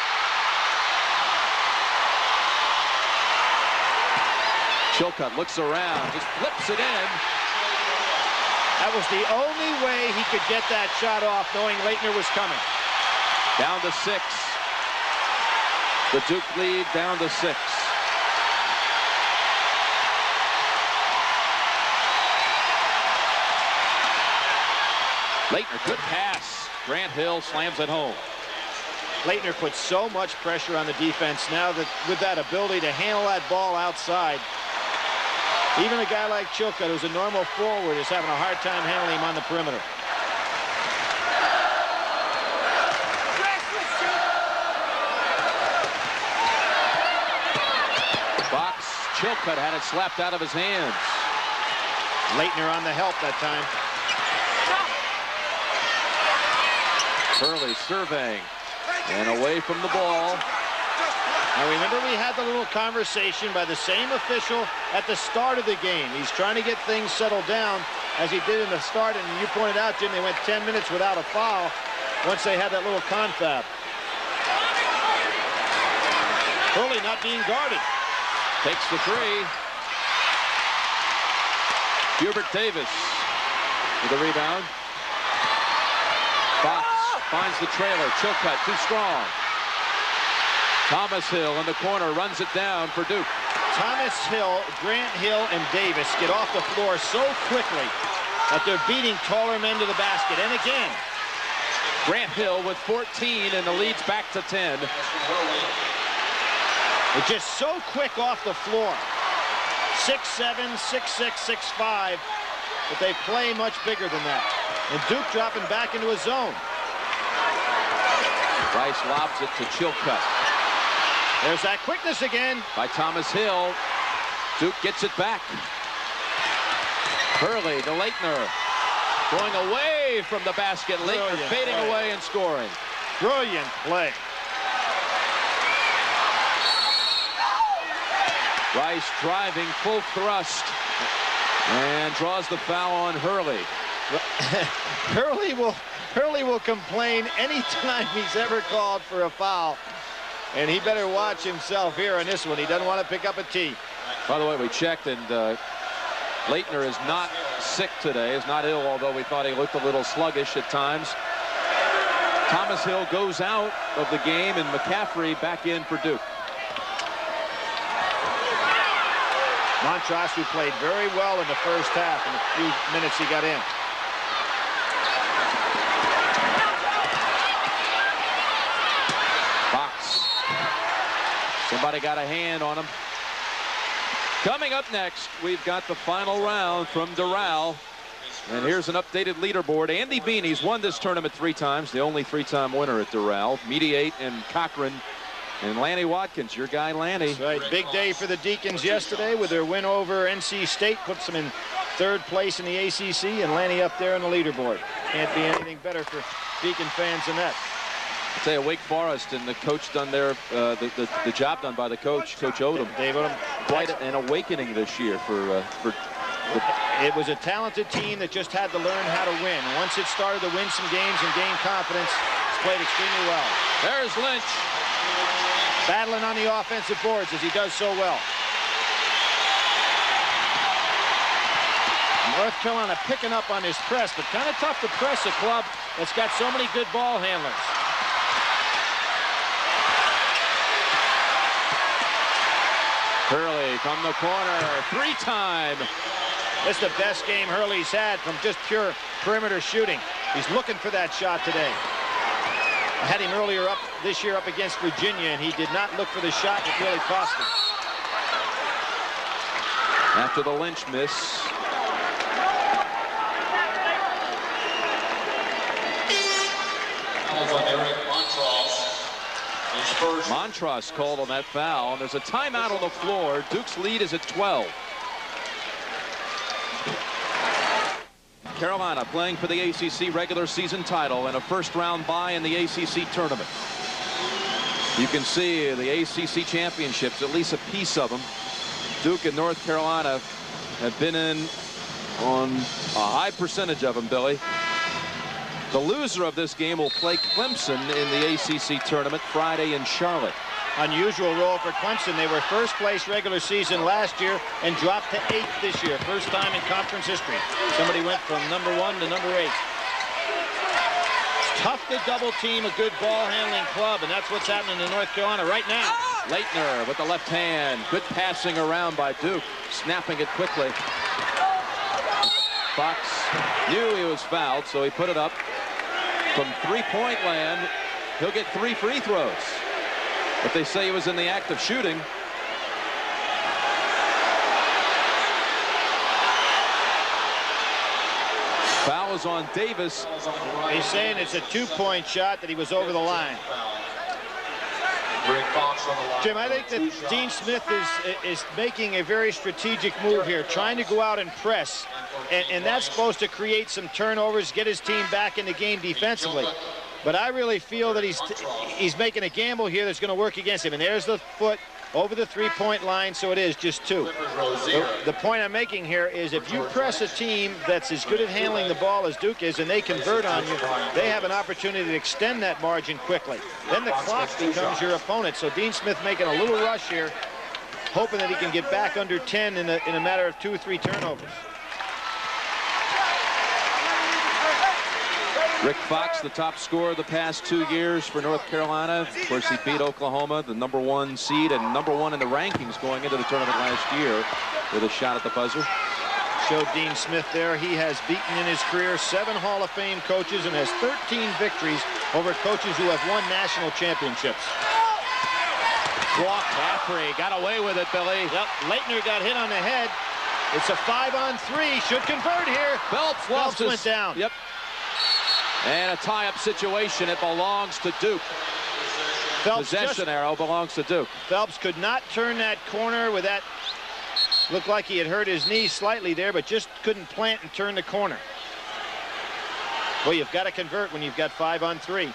Chilcutt looks around, just flips it in. That was the only way he could get that shot off, knowing Leitner was coming. Down to 6. The Duke lead down to 6. Leitner, good pass. Grant Hill slams it home. Leitner puts so much pressure on the defense now that with that ability to handle that ball outside. Even a guy like Chilcutt, who's a normal forward, is having a hard time handling him on the perimeter. Fox, Chilcutt had it slapped out of his hands. Leitner on the help that time. Hurley surveying and away from the ball. Now remember, we had the little conversation by the same official at the start of the game. He's trying to get things settled down as he did in the start, and you pointed out, Jim, they went 10 minutes without a foul once they had that little confab. Hurley not being guarded. Takes the three. Hubert Davis with the rebound. Fox finds the trailer. Chilcutt too strong. Thomas Hill in the corner runs it down for Duke. Thomas Hill, Grant Hill, and Davis get off the floor so quickly that they're beating taller men to the basket. And again, Grant Hill with 14, and the lead's back to 10. It's just so quick off the floor. 6'7", 6'6", 6'5", but they play much bigger than that. And Duke dropping back into a zone. Rice lobs it to Chilcutt. There's that quickness again. By Thomas Hill. Duke gets it back. Hurley to Leitner. Going away from the basket. Leitner fading away and scoring. Brilliant play. Rice driving full thrust and draws the foul on Hurley. Hurley will complain anytime he's ever called for a foul, and he better watch himself here on this one. He doesn't want to pick up a tee. By the way, we checked, and Leitner is not sick today, is not ill, although we thought he looked a little sluggish at times. Thomas Hill goes out of the game, and McCaffrey back in for Duke. Montross, who played very well in the first half in the few minutes he got in. Fox. Somebody got a hand on him. Coming up next, we've got the final round from Doral. And here's an updated leaderboard. Andy Beanie's won this tournament 3 times, the only 3-time winner at Doral. Mediate and Cochran. And Lanny Watkins, your guy Lanny. That's right. Big day for the Deacons yesterday with their win over NC State. Puts them in 3rd place in the ACC, and Lanny up there on the leaderboard. Can't be anything better for Deacon fans than that. I'll tell you, Wake Forest and the coach done their the job done by the coach, Coach Odom. Dave Odom. Quite an awakening this year for It was a talented team that just had to learn how to win. Once it started to win some games and gain confidence, it's played extremely well. There's Lynch. Battling on the offensive boards as he does so well. North Carolina picking up on his press, but kind of tough to press a club that's got so many good ball handlers. Hurley from the corner, 3-time. This is the best game Hurley's had from just pure perimeter shooting. He's looking for that shot today. I had him earlier this year up against Virginia, and he did not look for the shot. It really cost him. After the Lynch miss. Montross called on that foul, and there's a timeout on the floor. Duke's lead is at 12. Carolina playing for the ACC regular season title and a first-round bye in the ACC tournament. You can see the ACC championships, at least a piece of them. Duke and North Carolina have been in on a high percentage of them, Billy. The loser of this game will play Clemson in the ACC tournament Friday in Charlotte. Unusual role for Clemson. They were first place regular season last year and dropped to 8th this year. First time in conference history. Somebody went from number 1 to number 8. It's tough to double team a good ball handling club, and that's what's happening in North Carolina right now. Leitner with the left hand. Good passing around by Duke. Snapping it quickly. Fox knew he was fouled, so he put it up. From 3-point land, he'll get 3 free throws. But they say he was in the act of shooting. Foul is on Davis. He's saying it's a 2-point shot, that he was over the line. Jim, I think that Dean Smith is making a very strategic move here, trying to go out and press. And that's supposed to create some turnovers, get his team back in the game defensively. But I really feel that he's making a gamble here that's going to work against him. And there's the foot over the 3-point line, so it is just 2. The point I'm making here is if you press a team that's as good at handling the ball as Duke is and they convert on you, they have an opportunity to extend that margin quickly. Then the clock becomes your opponent. So Dean Smith making a little rush here, hoping that he can get back under 10 in a matter of 2 or 3 turnovers. Rick Fox, the top scorer the past 2 years for North Carolina. Of course, he beat Oklahoma, the #1 seed and #1 in the rankings going into the tournament last year with a shot at the buzzer. Showed Dean Smith there. He has beaten in his career 7 Hall of Fame coaches and has 13 victories over coaches who have won national championships. Walk, Caffrey got away with it, Billy. Yep, Leitner got hit on the head. It's a 5-on-3. Should convert here. Phelps went down. Yep. And a tie-up situation. It belongs to Duke. Possession arrow belongs to Duke. Phelps could not turn that corner with that. Looked like he had hurt his knee slightly there, but just couldn't plant and turn the corner. Well, you've got to convert when you've got 5-on-3.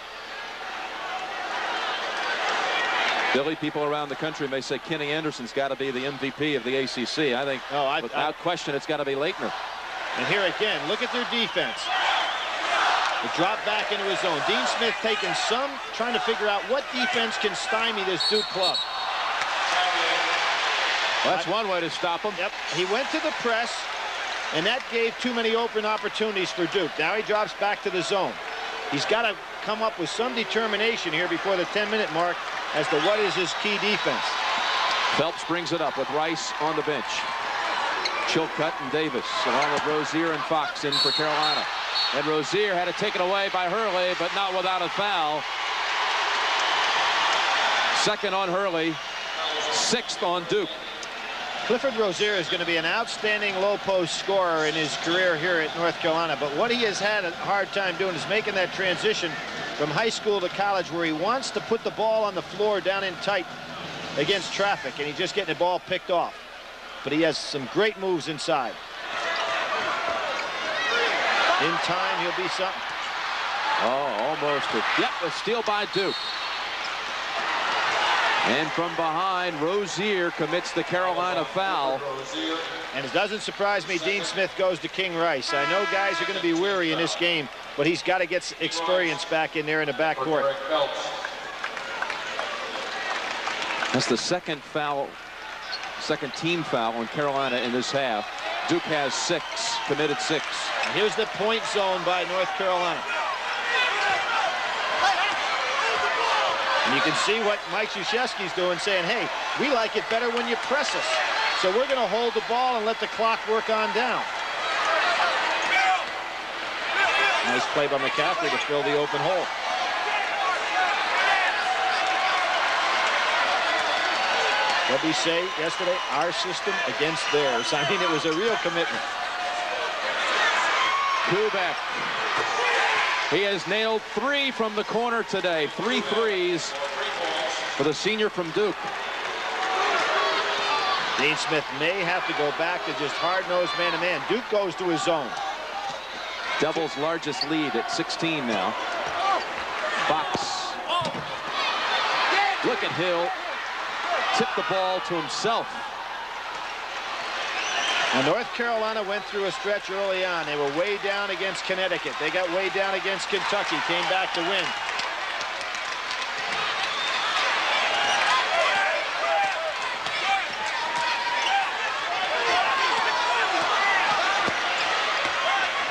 Billy, people around the country may say Kenny Anderson's got to be the MVP of the ACC. I think without question it's got to be Leitner. And here again, look at their defense. The drop back into his zone. Dean Smith taking some, trying to figure out what defense can stymie this Duke club. Well, that's one way to stop him. Yep, he went to the press, and that gave too many open opportunities for Duke. Now he drops back to the zone. He's got to come up with some determination here before the 10-minute mark as to what is his key defense. Phelps brings it up with Rice on the bench. Chilcutt and Davis, along with Rozier and Fox in for Carolina. And Rozier had it taken away by Hurley, but not without a foul. 2nd on Hurley, 6th on Duke. Clifford Rozier is going to be an outstanding low-post scorer in his career here at North Carolina, but what he has had a hard time doing is making that transition from high school to college, where he wants to put the ball on the floor down in tight against traffic, and he's just getting the ball picked off. But he has some great moves inside. In time, he'll be something. Oh, almost. Yep, a steal by Duke. And from behind, Rozier commits the Carolina foul. And it doesn't surprise me Dean Smith goes to King Rice. I know guys are going to be weary in this game, but he's got to get experience back in there in the backcourt. That's the 2nd foul, 2nd team foul on Carolina in this half. Duke has 6, committed 6. And here's the point zone by North Carolina. And you can see what Mike Krzyzewski's doing, saying, hey, we like it better when you press us. So we're going to hold the ball and let the clock work on down. Nice play by McCaffrey to fill the open hole. What did we say yesterday? Our system against theirs. I mean, it was a real commitment. Kubek. He has nailed 3 from the corner today. 3 threes for the senior from Duke. Dean Smith may have to go back to just hard-nosed man-to-man. Duke goes to his zone. Devils' largest lead at 16 now. Fox. Look at Hill. Tipped the ball to himself. Now, North Carolina went through a stretch early on. They were way down against Connecticut. They got way down against Kentucky. Came back to win.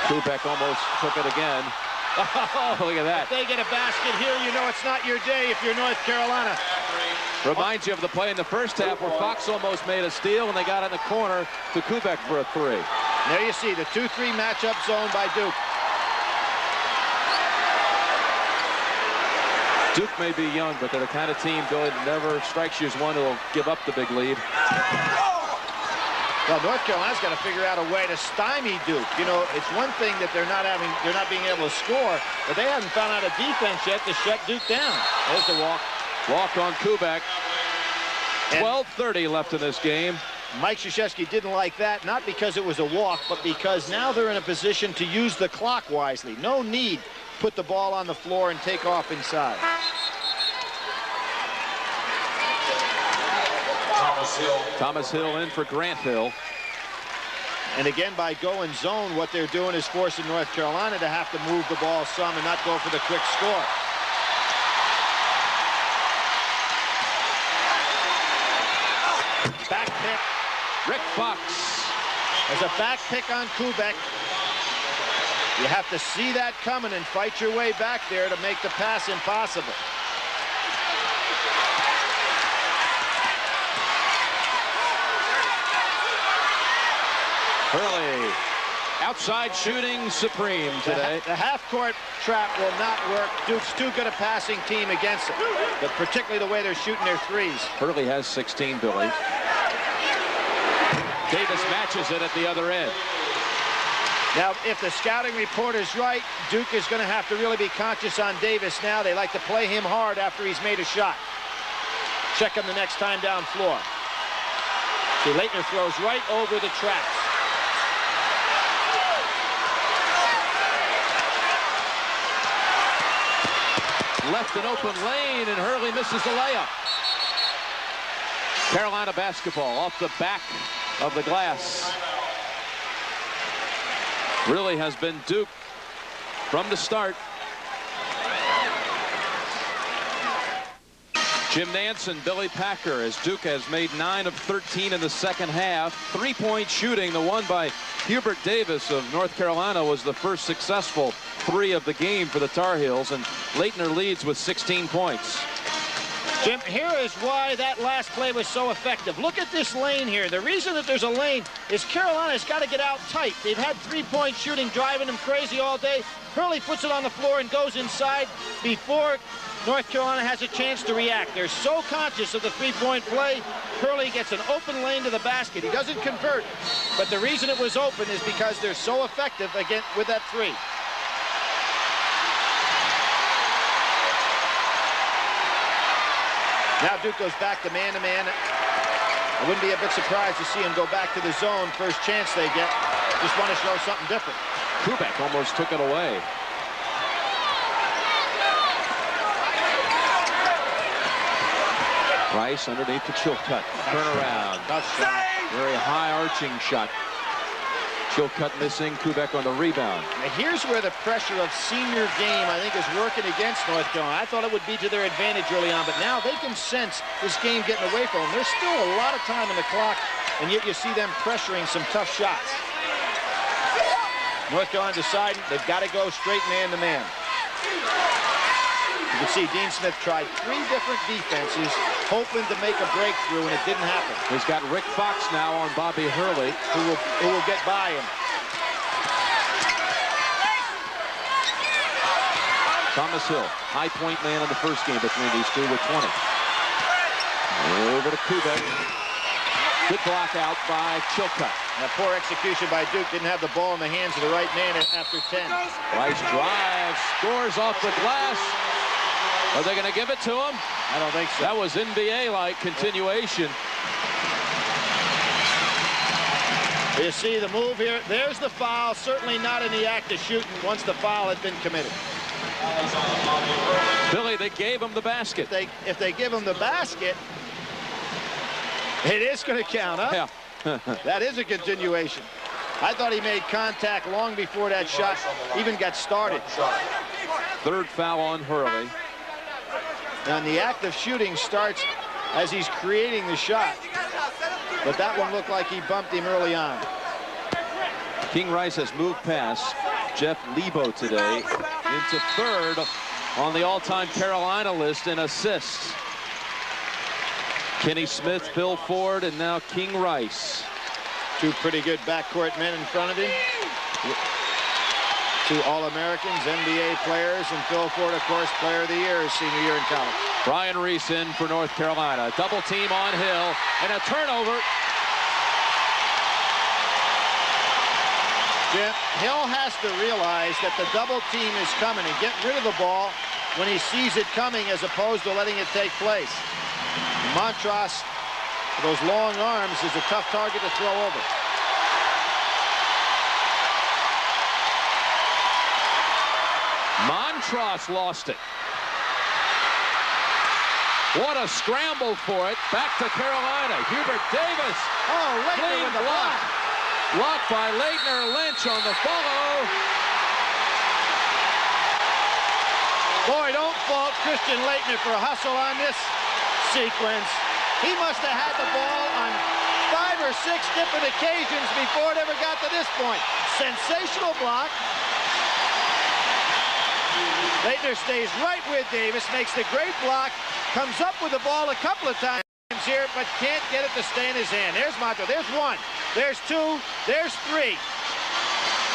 Kubek almost took it again. Oh, look at that. If they get a basket here, you know it's not your day if you're North Carolina. Reminds you of the play in the first half where Fox almost made a steal and they got it in the corner to Kubek for a 3. There you see the 2-3 matchup zone by Duke. Duke may be young, but they're the kind of team, Billy, that never strikes you as one who will give up the big lead. Well, North Carolina's got to figure out a way to stymie Duke. You know, it's one thing that they're not being able to score, but they haven't found out a defense yet to shut Duke down. There's the walk. Walk on Kubek. 12:30 left in this game. Mike Krzyzewski didn't like that, not because it was a walk, but because now they're in a position to use the clock wisely. No need to put the ball on the floor and take off inside. Thomas Hill in for Grant Hill. And again, by going zone, what they're doing is forcing North Carolina to have to move the ball some and not go for the quick score. Back pick. Rick Fox. There's a back pick on Kubek. You have to see that coming and fight your way back there to make the pass impossible. Hurley Outside shooting supreme today. The half-court trap will not work. Duke's too good a passing team against it, but particularly the way they're shooting their threes. Hurley has 16, Billy. Davis matches it at the other end. Now, if the scouting report is right, Duke is going to have to really be conscious on Davis now. They like to play him hard after he's made a shot. Check him the next time down floor. See, Leitner throws right over the tracks. Left an open lane, and Hurley misses the layup. Carolina basketball off the back of the glass. Really has been Duke from the start. Jim Nance, Billy Packer, as Duke has made 9 of 13 in the second half. 3-point shooting. The one by Hubert Davis of North Carolina was the first successful 3 of the game for the Tar Heels, and Leitner leads with 16 points. Jim, here is why that last play was so effective. Look at this lane here. The reason that there's a lane is Carolina's got to get out tight. They've had 3-point shooting driving them crazy all day. Hurley puts it on the floor and goes inside before North Carolina has a chance to react. They're so conscious of the 3-point play. Hurley gets an open lane to the basket. He doesn't convert, but the reason it was open is because they're so effective again with that 3. Now Duke goes back to man-to-man. I wouldn't be a bit surprised to see him go back to the zone first chance they get. Just want to show something different. Kubek almost took it away. Rice underneath the Chilcutt. Turnaround. Very high arching shot. Chilcutt missing. Kubek on the rebound. Now here's where the pressure of senior game, I think, is working against North Carolina. I thought it would be to their advantage early on, but now they can sense this game getting away from them. There's still a lot of time on the clock, and yet you see them pressuring some tough shots. North Carolina deciding they've got to go straight man-to-man. You can see Dean Smith tried 3 different defenses, hoping to make a breakthrough, and it didn't happen. He's got Rick Fox now on Bobby Hurley, who will get by him. Thomas Hill, high point man in the first game between these two with 20. Over to Kubek. Good block out by Chilcutt. Now, poor execution by Duke. Didn't have the ball in the hands of the right man after 10. Rice drives, scores off the glass. Are they going to give it to him? I don't think so. That was NBA-like continuation. You see the move here. There's the foul. Certainly not in the act of shooting once the foul had been committed. Billy, they gave him the basket. If they give him the basket, it is going to count, huh? Yeah. That is a continuation. I thought he made contact long before that shot even got started. 3rd foul on Hurley. Now, the act of shooting starts as he's creating the shot. But that one looked like he bumped him early on. King Rice has moved past Jeff Lebo today into 3rd on the all-time Carolina list in assists. Kenny Smith, Phil Ford, and now King Rice. 2 pretty good backcourt men in front of him. 2 All-Americans, NBA players, and Phil Ford, of course, Player of the Year his senior year in college. Brian Reese in for North Carolina. Double team on Hill, and a turnover. Jim, Hill has to realize that the double team is coming and get rid of the ball when he sees it coming as opposed to letting it take place. Montross, with those long arms, is a tough target to throw over. Montross lost it. What a scramble for it. Back to Carolina. Hubert Davis. Oh, Leitner with the block. Blocked by Leitner. Lynch on the follow. Boy, don't fault Christian Leitner for a hustle on this sequence. He must have had the ball on 5 or 6 different occasions before it ever got to this point. Sensational block. Leitner stays right with Davis, makes the great block, comes up with the ball a couple of times here, but can't get it to stay in his hand. There's Montross. There's 1. There's 2. There's 3.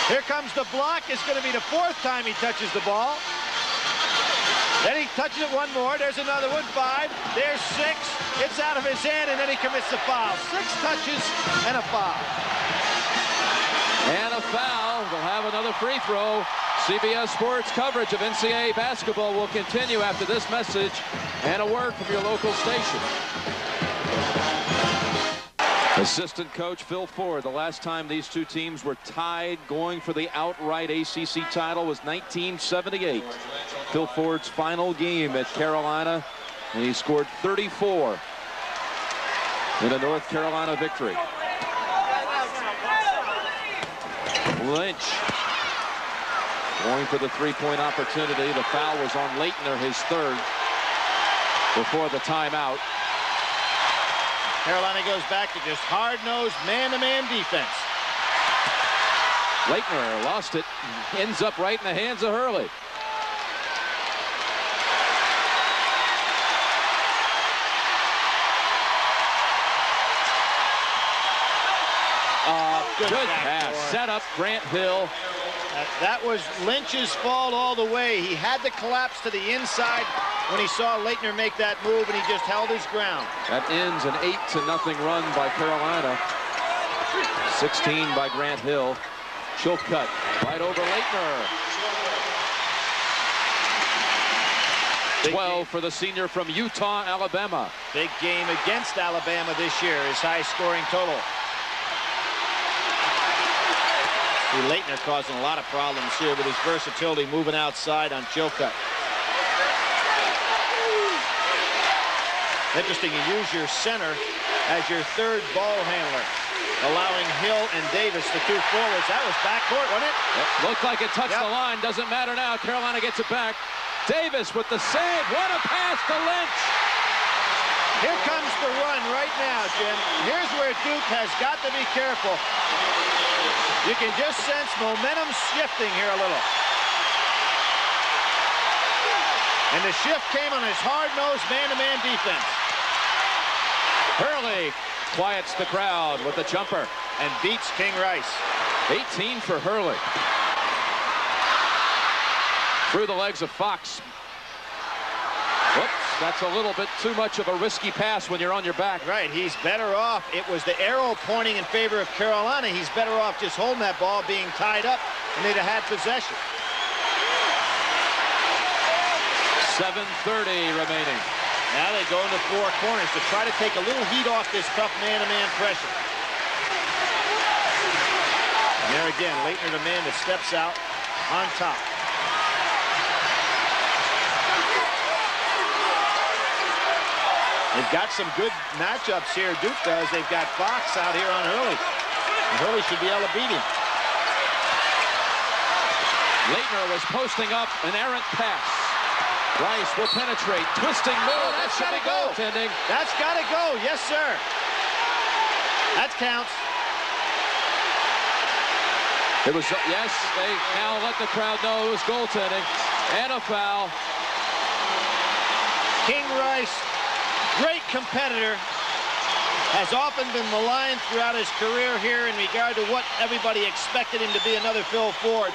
Here comes the block. It's going to be the 4th time he touches the ball. Then he touches it one more. There's another one. 5. There's 6. It's out of his hand, and then he commits the foul. 6 touches and a foul. And a foul. We'll have another free throw. CBS Sports coverage of NCAA basketball will continue after this message and a word from your local station. Assistant coach Phil Ford. The last time these two teams were tied going for the outright ACC title was 1978. Phil Ford's final game at Carolina, and he scored 34 in a North Carolina victory. Lynch going for the three-point opportunity. The foul was on Leitner, his 3rd, before the timeout. Carolina goes back to just hard-nosed man-to-man defense. Leitner lost it. Ends up right in the hands of Hurley. Good pass. Set up Grant Hill. That was Lynch's fault all the way. He had to collapse to the inside when he saw Leitner make that move, and he just held his ground. That ends an 8-0 run by Carolina. 16 by Grant Hill. Chilcutt right over Leitner. 12 for the senior from Utah, Alabama. Big game against Alabama this year. His high-scoring total. Leitner causing a lot of problems here with his versatility moving outside on Chilcutt. Interesting, you use your center as your 3rd ball handler, allowing Hill and Davis, the 2 forwards. That was backcourt, wasn't it? It looked like it touched the line. Doesn't matter now. Carolina gets it back. Davis with the save. What a pass to Lynch. Here comes the run right now, Jim. Here's where Duke has got to be careful. You can just sense momentum shifting here a little. And the shift came on his hard-nosed man-to-man defense. Hurley quiets the crowd with a jumper and beats King Rice. 18 for Hurley. Through the legs of Fox. Whoops, that's a little bit too much of a risky pass when you're on your back. Right, he's better off. It was the arrow pointing in favor of Carolina. He's better off just holding that ball, being tied up, and they'd have had possession. 7:30 remaining. Now they go into 4 corners to try to take a little heat off this tough man-to-man pressure. And there again, Leitner, the man that steps out on top. They've got some good matchups here, Duke does. They've got Fox out here on Hurley. And Hurley should be able to beat him. Leitner was posting up an errant pass. Rice will penetrate. Twisting move. Oh, that's got to go. Goaltending. That's got to go. Yes, sir. That counts. It was, yes, they now let the crowd know it was goaltending. And a foul. King Rice, great competitor, has often been maligned throughout his career here in regard to what everybody expected him to be, another Phil Ford.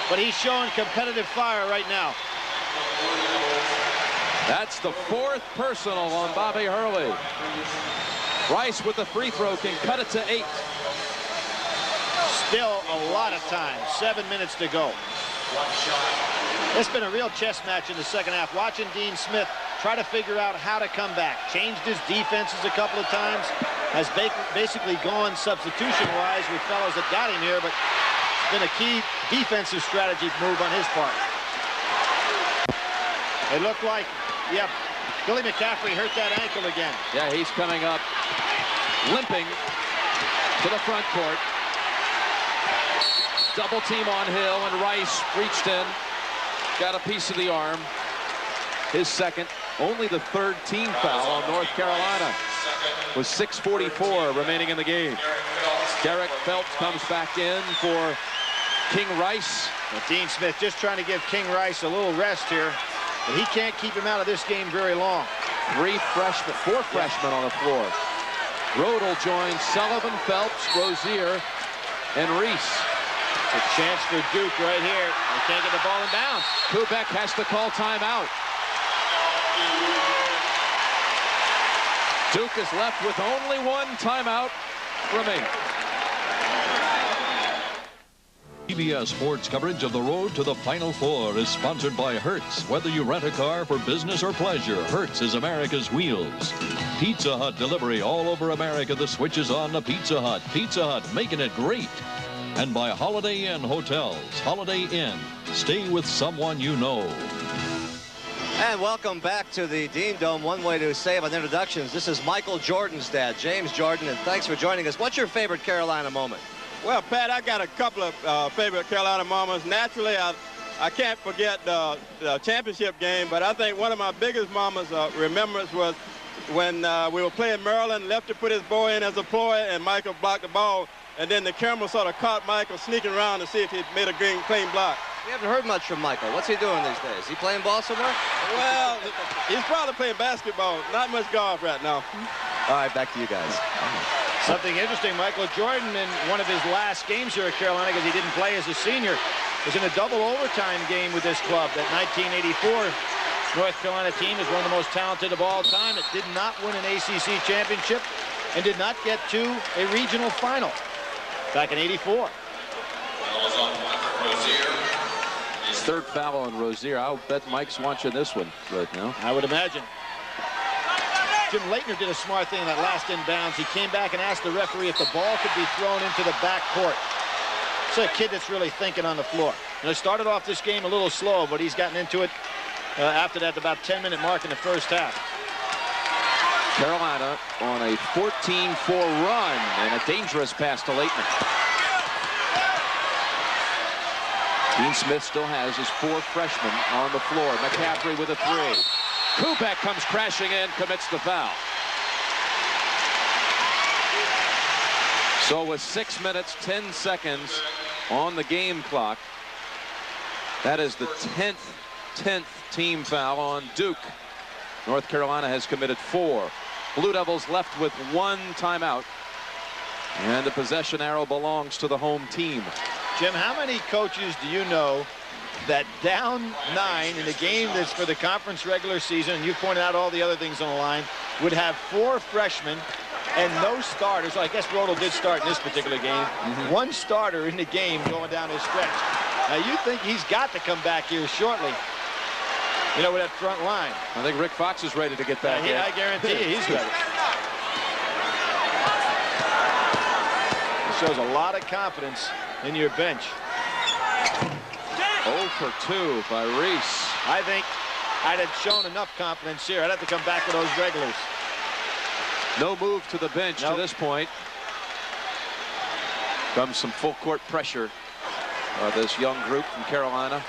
But he's showing competitive fire right now. That's the 4th personal on Bobby Hurley. Rice with the free throw can cut it to 8. Still a lot of time. 7 minutes to go. It's been a real chess match in the second half. Watching Dean Smith try to figure out how to come back. Changed his defenses a couple of times. Has basically gone substitution-wise with fellows that got him here, but it's been a key defensive strategy move on his part. It looked like, yep, Billy McCaffrey hurt that ankle again. Yeah, he's coming up limping to the front court. Double team on Hill, and Rice reached in, got a piece of the arm. His second, only the 3rd team foul on North Carolina, with 6:44 remaining in the game. Derek Phelps comes back in for King Rice. Well, Dean Smith just trying to give King Rice a little rest here, but he can't keep him out of this game very long. 4 freshmen on the floor. Rodel joins Sullivan, Phelps, Rozier, and Reese. It's a chance for Duke right here. They can't get the ball in bounds. Kubek has to call timeout. Duke is left with only one timeout remaining. CBS Sports coverage of the road to the Final Four is sponsored by Hertz. Whether you rent a car for business or pleasure, Hertz is America's wheels. Pizza Hut delivery all over America. The switch is on to Pizza Hut. Pizza Hut, making it great. And by Holiday Inn Hotels. Holiday Inn. Stay with someone you know. And welcome back to the Dean Dome. One way to save on introductions. This is Michael Jordan's dad, James Jordan, and thanks for joining us. What's your favorite Carolina moment? Well, Pat, I got a couple of favorite Carolina moments. Naturally, I can't forget the championship game, but I think one of my biggest moments remembrance was when we were playing Maryland. Lefty put his boy in as a ploy, and Michael blocked the ball. And then the camera sort of caught Michael sneaking around to see if he made a clean block. We haven't heard much from Michael. What's he doing these days? He playing ball somewhere? Well, he's probably playing basketball. Not much golf right now. All right, back to you guys. Something interesting, Michael Jordan in one of his last games here at Carolina, because he didn't play as a senior, was in a double overtime game with this club. That 1984 North Carolina team is one of the most talented of all time. It did not win an ACC championship and did not get to a regional final back in '84. His third foul on Rozier. I'll bet Mike's watching this one right now. I would imagine. Jim Leitner did a smart thing in that last inbounds. He came back and asked the referee if the ball could be thrown into the back court. It's a kid that's really thinking on the floor. And it started off this game a little slow, but he's gotten into it after that, about 10-minute mark in the first half. Carolina on a 14-4 run and a dangerous pass to Leitner. Dean Smith still has his 4 freshmen on the floor. McCaffrey with a 3. Kubek comes crashing in, commits the foul. So with 6 minutes, 10 seconds on the game clock, that is the 10th team foul on Duke. North Carolina has committed 4. Blue Devils left with 1 timeout. And the possession arrow belongs to the home team. Jim, how many coaches do you know that down 9 in a game that's for the conference regular season, and you pointed out all the other things on the line, would have 4 freshmen and no starters? Well, I guess Rodel did start in this particular game. 1 starter in the game going down his stretch. Now, you think he's got to come back here shortly, you know, with that front line. I think Rick Fox is ready to get back in. I guarantee you he's ready. It shows a lot of confidence in your bench. 0 for 2 by Reese. I think I'd have shown enough confidence here. I'd have to come back to those regulars. No move to the bench to this point. Comes some full court pressure by this young group from Carolina.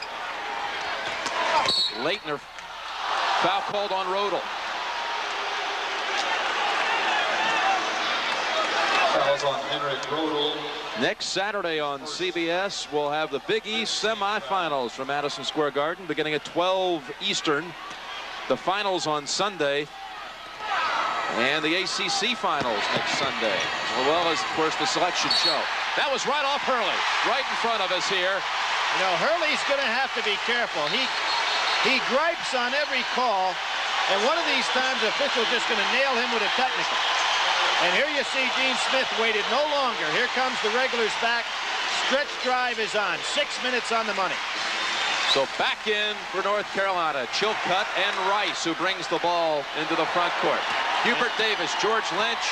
Leitner, foul called on Rodel. Fouls on Henrik Rodel. Next Saturday on CBS, we'll have the Big East semifinals from Madison Square Garden beginning at 12 Eastern. The finals on Sunday. And the ACC finals next Sunday, as well as, of course, the selection show. That was right off Hurley, right in front of us here. You know, Hurley's going to have to be careful. He gripes on every call, and one of these times the official's just going to nail him with a technical. And here you see Dean Smith waited no longer. Here comes the regulars back. Stretch drive is on. 6 minutes on the money. So back in for North Carolina, Chilcutt and Rice, who brings the ball into the front court. Hubert Davis, George Lynch,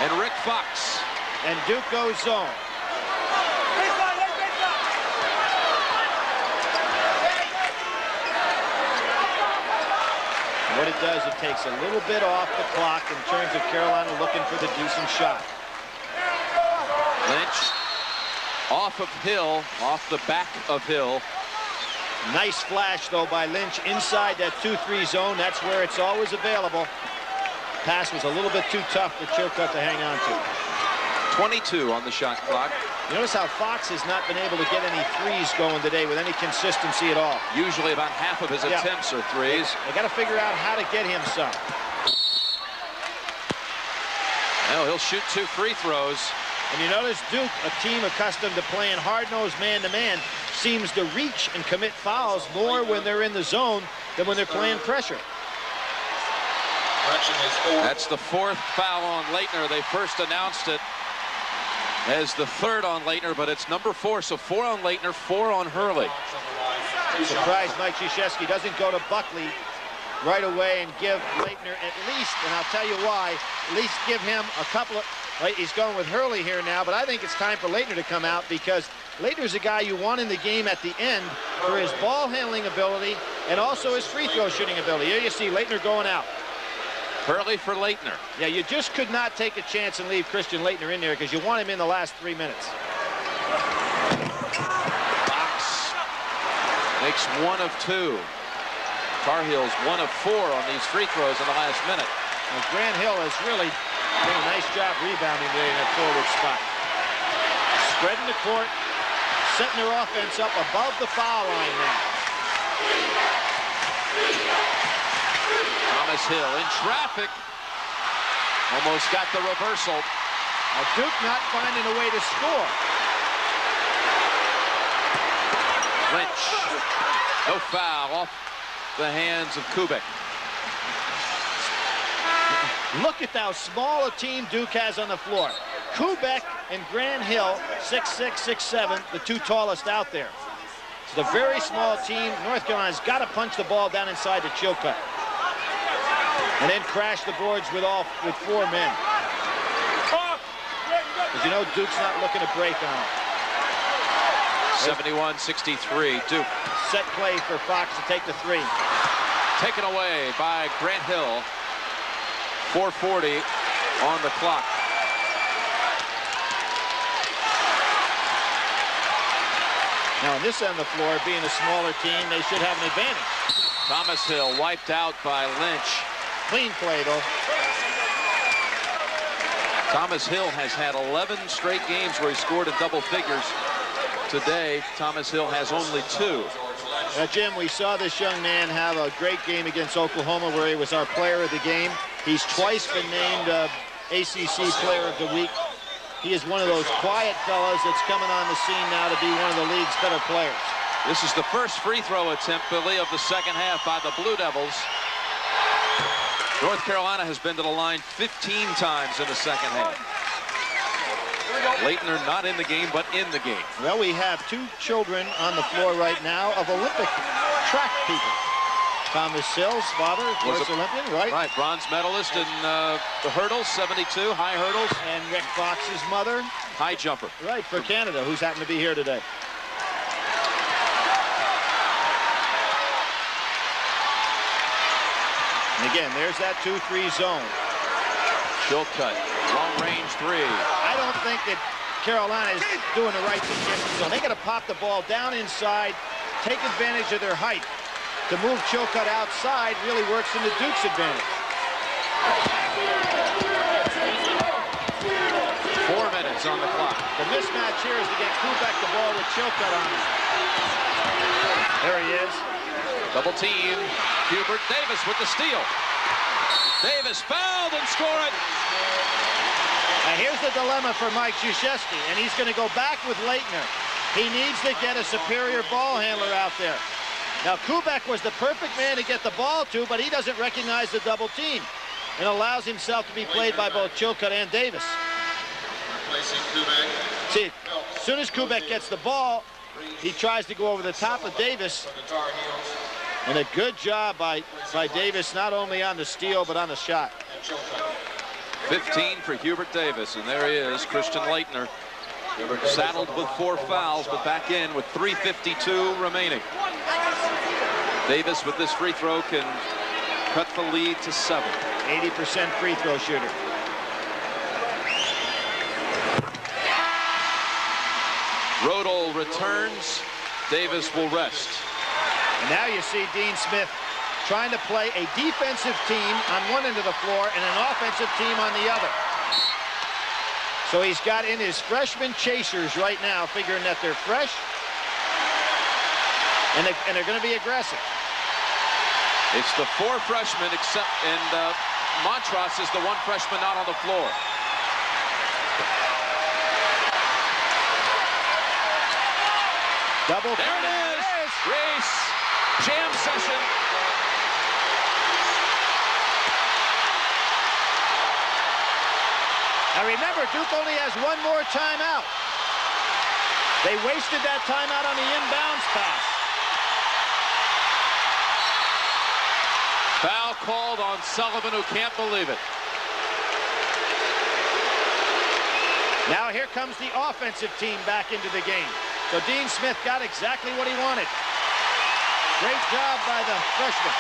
and Rick Fox. And Duke goes zone. What it does, it takes a little bit off the clock in terms of Carolina looking for the decent shot. Lynch off of Hill, off the back of Hill. Nice flash, though, by Lynch inside that 2-3 zone. That's where it's always available. Pass was a little bit too tough for Chilcutt to hang on to. 22 on the shot clock. You notice how Fox has not been able to get any threes going today with any consistency at all. Usually about half of his attempts are threes. They got to figure out how to get him some. Well, he'll shoot 2 free throws. And you notice Duke, a team accustomed to playing hard-nosed man-to-man, seems to reach and commit fouls more when they're in the zone than when they're playing pressure. That's the 4th foul on Leitner. They first announced it as the 3rd on Leitner, but it's number 4, so 4 on Leitner, 4 on Hurley. Surprised Mike Krzyzewski doesn't go to Buckley right away and give Leitner at least, and I'll tell you why, at least give him a couple of, right, he's going with Hurley here now, but I think it's time for Leitner to come out because Leitner's a guy you want in the game at the end for his ball handling ability and also his free throw shooting ability. Here you see Leitner going out. Hurley for Leitner. Yeah, you just could not take a chance and leave Christian Leitner in there because you want him in the last 3 minutes. Fox makes 1 of 2. Tar Heels 1 of 4 on these free throws in the last minute. And Grant Hill has really done a nice job rebounding today in that forward spot. Spreading the court, setting their offense up above the foul line now. Thomas Hill in traffic. Almost got the reversal. Now Duke not finding a way to score. Lynch. No foul off the hands of Kubek. Look at how small a team Duke has on the floor. Kubek and Grant Hill, 6'6", 6'7", the 2 tallest out there. It's a very small team. North Carolina's got to punch the ball down inside the Chilcutt. And then crash the boards with 4 men. Because you know Duke's not looking to break on it. 71-63, Duke. Set play for Fox to take the 3. Taken away by Grant Hill. 4:40 on the clock. Now on this end of the floor, being a smaller team, they should have an advantage. Thomas Hill wiped out by Lynch. Clean play, though. Thomas Hill has had 11 straight games where he scored in double figures. Today, Thomas Hill has only 2. Now, Jim, we saw this young man have a great game against Oklahoma where he was our player of the game. He's twice been named ACC Player of the Week. He is one of those quiet fellas that's coming on the scene now to be one of the league's better players. This is the first free throw attempt, Billy, of the second half by the Blue Devils. North Carolina has been to the line 15 times in the second half. Leitner not in the game, but in the game. Well, we have 2 children on the floor right now of Olympic track people. Thomas Hill's father was Olympian, right? Right, bronze medalist in the hurdles, 72, high hurdles. And Rick Fox's mother. High jumper. Right, for Canada, who's happened to be here today. And again, there's that 2-3 zone. Chilcutt, long range 3. I don't think that Carolina is doing the right thing against the zone. They got to pop the ball down inside, take advantage of their height. To move Chilcutt outside really works into Duke's advantage. 4 minutes on the clock. The mismatch here is to get Kubek the ball with Chilcutt on him. There he is. Double team. Hubert Davis with the steal. Davis fouled and score it. Now here's the dilemma for Mike Krzyzewski, and he's going to go back with Leitner. He needs to get a superior ball handler out there. Now Kubek was the perfect man to get the ball to, but he doesn't recognize the double team and allows himself to be played by both Chilcutt and Davis. See, as soon as Kubek gets the ball, he tries to go over the top of Davis. And a good job by Davis, not only on the steal, but on the shot. 15 for Hubert Davis, and there he is, Christian Leitner. Saddled with 4 fouls, but back in with 3:52 remaining. Davis with this free throw can cut the lead to 7. 80% free throw shooter. Rodol returns. Davis will rest. And now you see Dean Smith trying to play a defensive team on one end of the floor and an offensive team on the other. So he's got in his freshman chasers right now, figuring that they're fresh and they're going to be aggressive. It's the 4 freshmen, Montross is the 1 freshman not on the floor. Double. There it is. Reese. Jam session. Now remember, Duke only has one more timeout. They wasted that timeout on the inbounds pass. Foul called on Sullivan, who can't believe it. Now here comes the offensive team back into the game. So Dean Smith got exactly what he wanted. Great job by the freshman.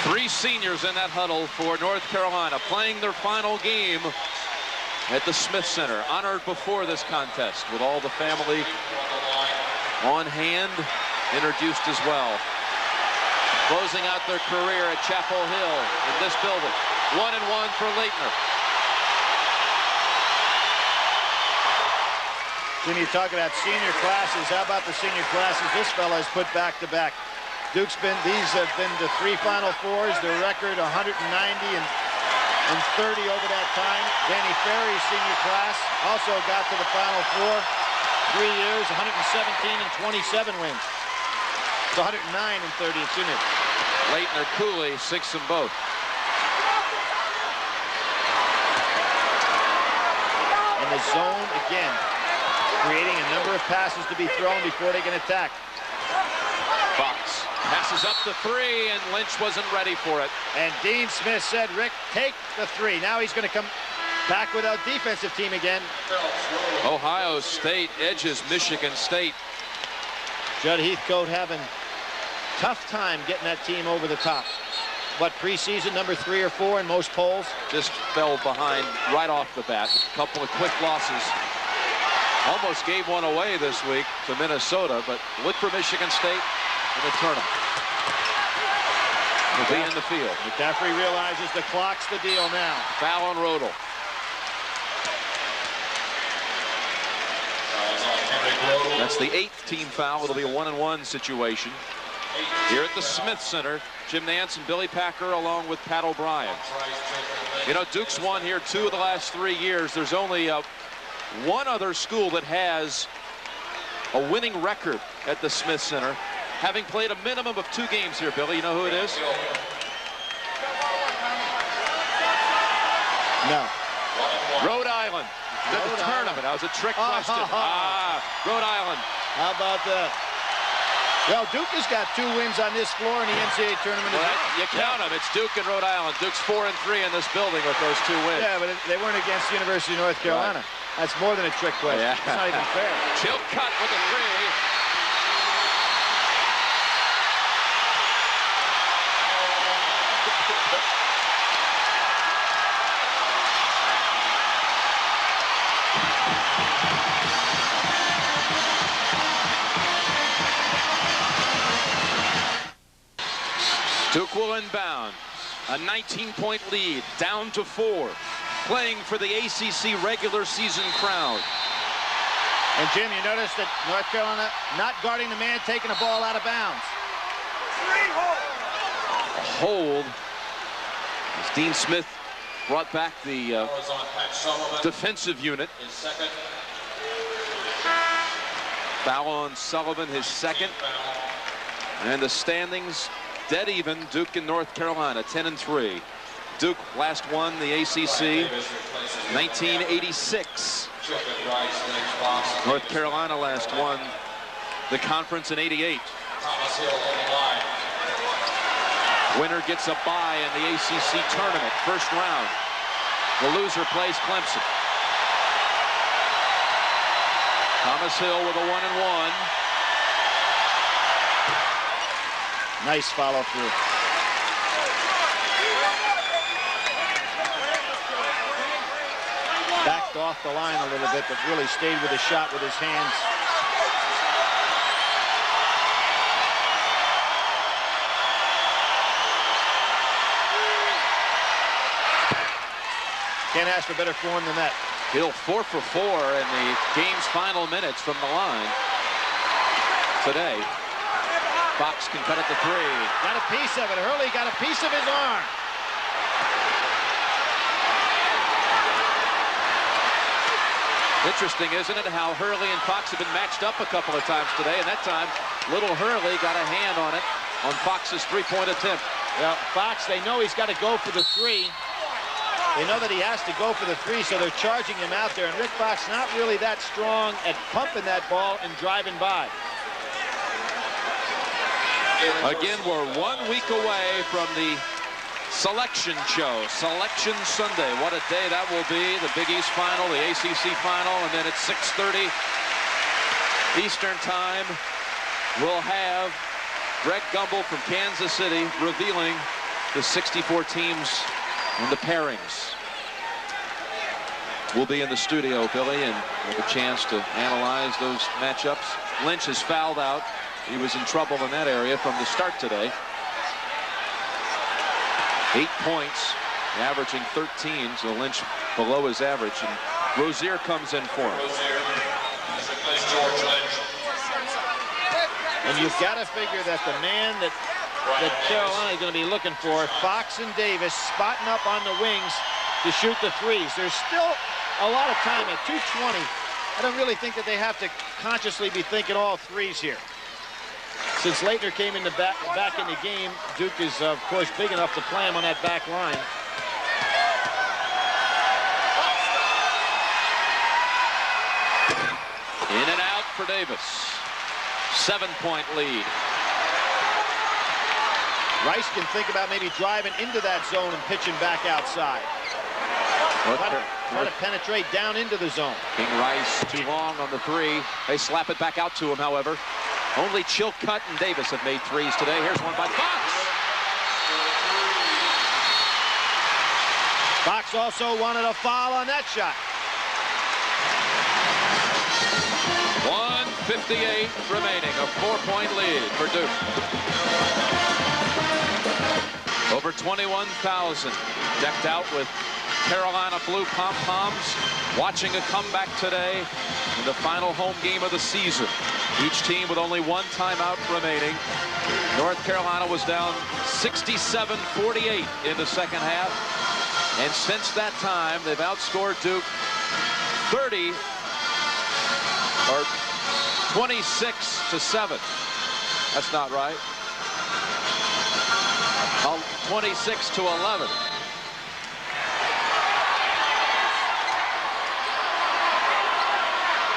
Three seniors in that huddle for North Carolina, playing their final game at the Smith Center. Honored before this contest with all the family on hand, introduced as well. Closing out their career at Chapel Hill in this building. 1-1 for Leitner. When you talk about senior classes, how about the senior classes this fella has put back to back? These have been to 3 Final Fours. Their record 190 and 30 over that time. Danny Ferry's senior class also got to the Final Four. 3 years, 117 and 27 wins. It's 109 and 30, excuse me. Leitner, Cooley, 6 in both. In the zone again, creating a number of passes to be thrown before they can attack. Fox passes up the 3, and Lynch wasn't ready for it. And Dean Smith said, Rick, take the 3. Now he's going to come back with our defensive team again. Ohio State edges Michigan State. Judd Heathcote having tough time getting that team over the top. What, preseason number 3 or 4 in most polls? Just fell behind right off the bat. A couple of quick losses. Almost gave one away this week to Minnesota, but look for Michigan State in the tournament. Will be in the field. McCaffrey realizes the clock's the deal now. Foul on Rodel. That's the 8th team foul. It'll be a 1-1 situation. Here at the Smith Center, Jim Nance and Billy Packer along with Pat O'Brien. You know, Duke's won here 2 of the last 3 years. There's only one other school that has a winning record at the Smith Center, having played a minimum of 2 games here. Billy, you know who it is? No. Rhode Island. The tournament. That was a trick question. Rhode Island. How about that? Well, Duke has got 2 wins on this floor in the NCAA tournament. Well, you count them. It's Duke and Rhode Island. Duke's 4-3 in this building with those 2 wins. Yeah, but they weren't against the University of North Carolina. Right. That's more than a trick question. Yeah. It's not even fair. Chilcutt with a 3. Duke will inbound. A 19-point lead, down to 4. Playing for the ACC regular season crown. And Jim, you notice that North Carolina not guarding the man taking the ball out of bounds. A hold as Dean Smith brought back the defensive unit. Foul on Sullivan, his 2nd. And the standings dead even. Duke and North Carolina 10-3. Duke last won the ACC 1986. North Carolina last won the conference in '88. Winner gets a bye in the ACC tournament, first round. The loser plays Clemson. Thomas Hill with a 1-1. Nice follow through. Backed off the line a little bit, but really stayed with the shot with his hands. Can't ask for better form than that. Hill 4 for 4 in the game's final minutes from the line today. Fox can cut at the 3. Got a piece of it. Hurley got a piece of his arm. Interesting, isn't it, how Hurley and Fox have been matched up a couple of times today, and that time little Hurley got a hand on it on Fox's three-point attempt. Well, Fox, they know he's got to go for the three. They know that he has to go for the three, so they're charging him out there. And Rick Fox not really that strong at pumping that ball and driving by. Again, we're 1 week away from the selection show, Selection Sunday. What a day that will be. The Big East final, the ACC final, and then at 6:30 Eastern time, we'll have Greg Gumbel from Kansas City revealing the 64 teams and the pairings. We'll be in the studio, Billy, and have a chance to analyze those matchups. Lynch is fouled out. He was in trouble in that area from the start today. 8 points, averaging 13, so Lynch below his average. And Rozier comes in for him. And you've got to figure that the man that Carolina is going to be looking for, Fox and Davis, spotting up on the wings to shoot the threes. There's still a lot of time at 2:20. I don't really think that they have to consciously be thinking all threes here. Since Leitner came in back in the game, Duke is, of course, big enough to play him on that back line. In and out for Davis. 7-point lead. Rice can think about maybe driving into that zone and pitching back outside. Try to penetrate down into the zone. King Rice too long on the three. They slap it back out to him, however. Only Chilcutt and Davis have made threes today. Here's one by Fox. Fox also wanted a foul on that shot. 1:58 remaining, a 4-point lead for Duke. Over 21,000 decked out with Carolina blue pom-poms, watching a comeback today in the final home game of the season. Each team with only one timeout remaining. North Carolina was down 67-48 in the second half. And since that time, they've outscored Duke 30 or 26-7. That's not right. 26-11.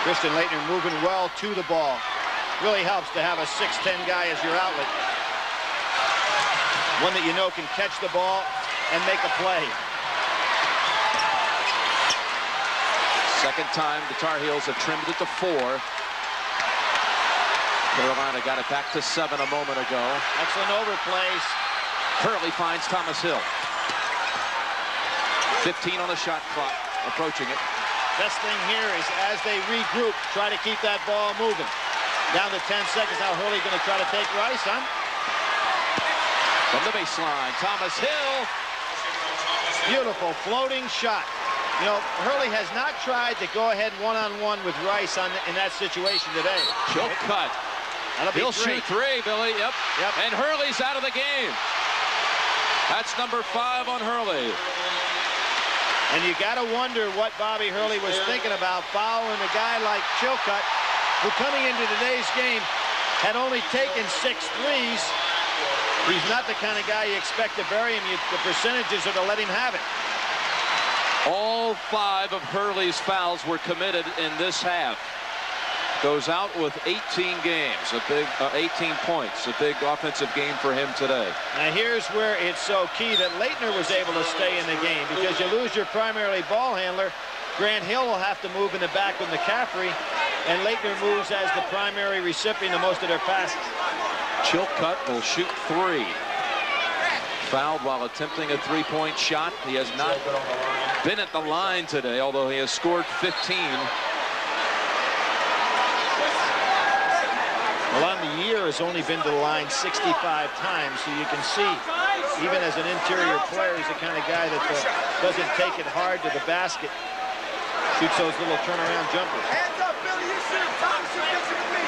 Christian Laettner moving well to the ball. Really helps to have a 6'10" guy as your outlet. One that you know can catch the ball and make a play. Second time the Tar Heels have trimmed it to 4. Carolina got it back to 7 a moment ago. Excellent overplays. Hurley finds Thomas Hill. 15 on the shot clock, approaching it. Best thing here is as they regroup, try to keep that ball moving. Down to 10 seconds. Now Hurley going to try to take Rice, huh? From the baseline, Thomas Hill. Beautiful floating shot. You know, Hurley has not tried to go ahead one-on-one with Rice in that situation today. Chilcutt. He'll shoot 3, Billy. Yep. And Hurley's out of the game. That's number 5 on Hurley. And you got to wonder what Bobby Hurley was thinking about fouling a guy like Chilcutt, who coming into today's game had only taken 6 threes. He's not the kind of guy you expect to bury him. The percentages are to let him have it. All 5 of Hurley's fouls were committed in this half. Goes out with 18 games, a big 18 points, a big offensive game for him today. Now here's where it's so key that Laettner was able to stay in the game, because you lose your primary ball handler. Grant Hill will have to move in the back with McCaffrey, and Laettner moves as the primary recipient of most of their passes. Chilcutt will shoot 3. Fouled while attempting a 3-point shot. He has not been at the line today, although he has scored 15. Well, on the year has only been to the line 65 times, so you can see, even as an interior player, he's the kind of guy that doesn't take it hard to the basket. Shoots those little turnaround jumpers. Hands up, Billy, you shoot. Tom shoot this with me.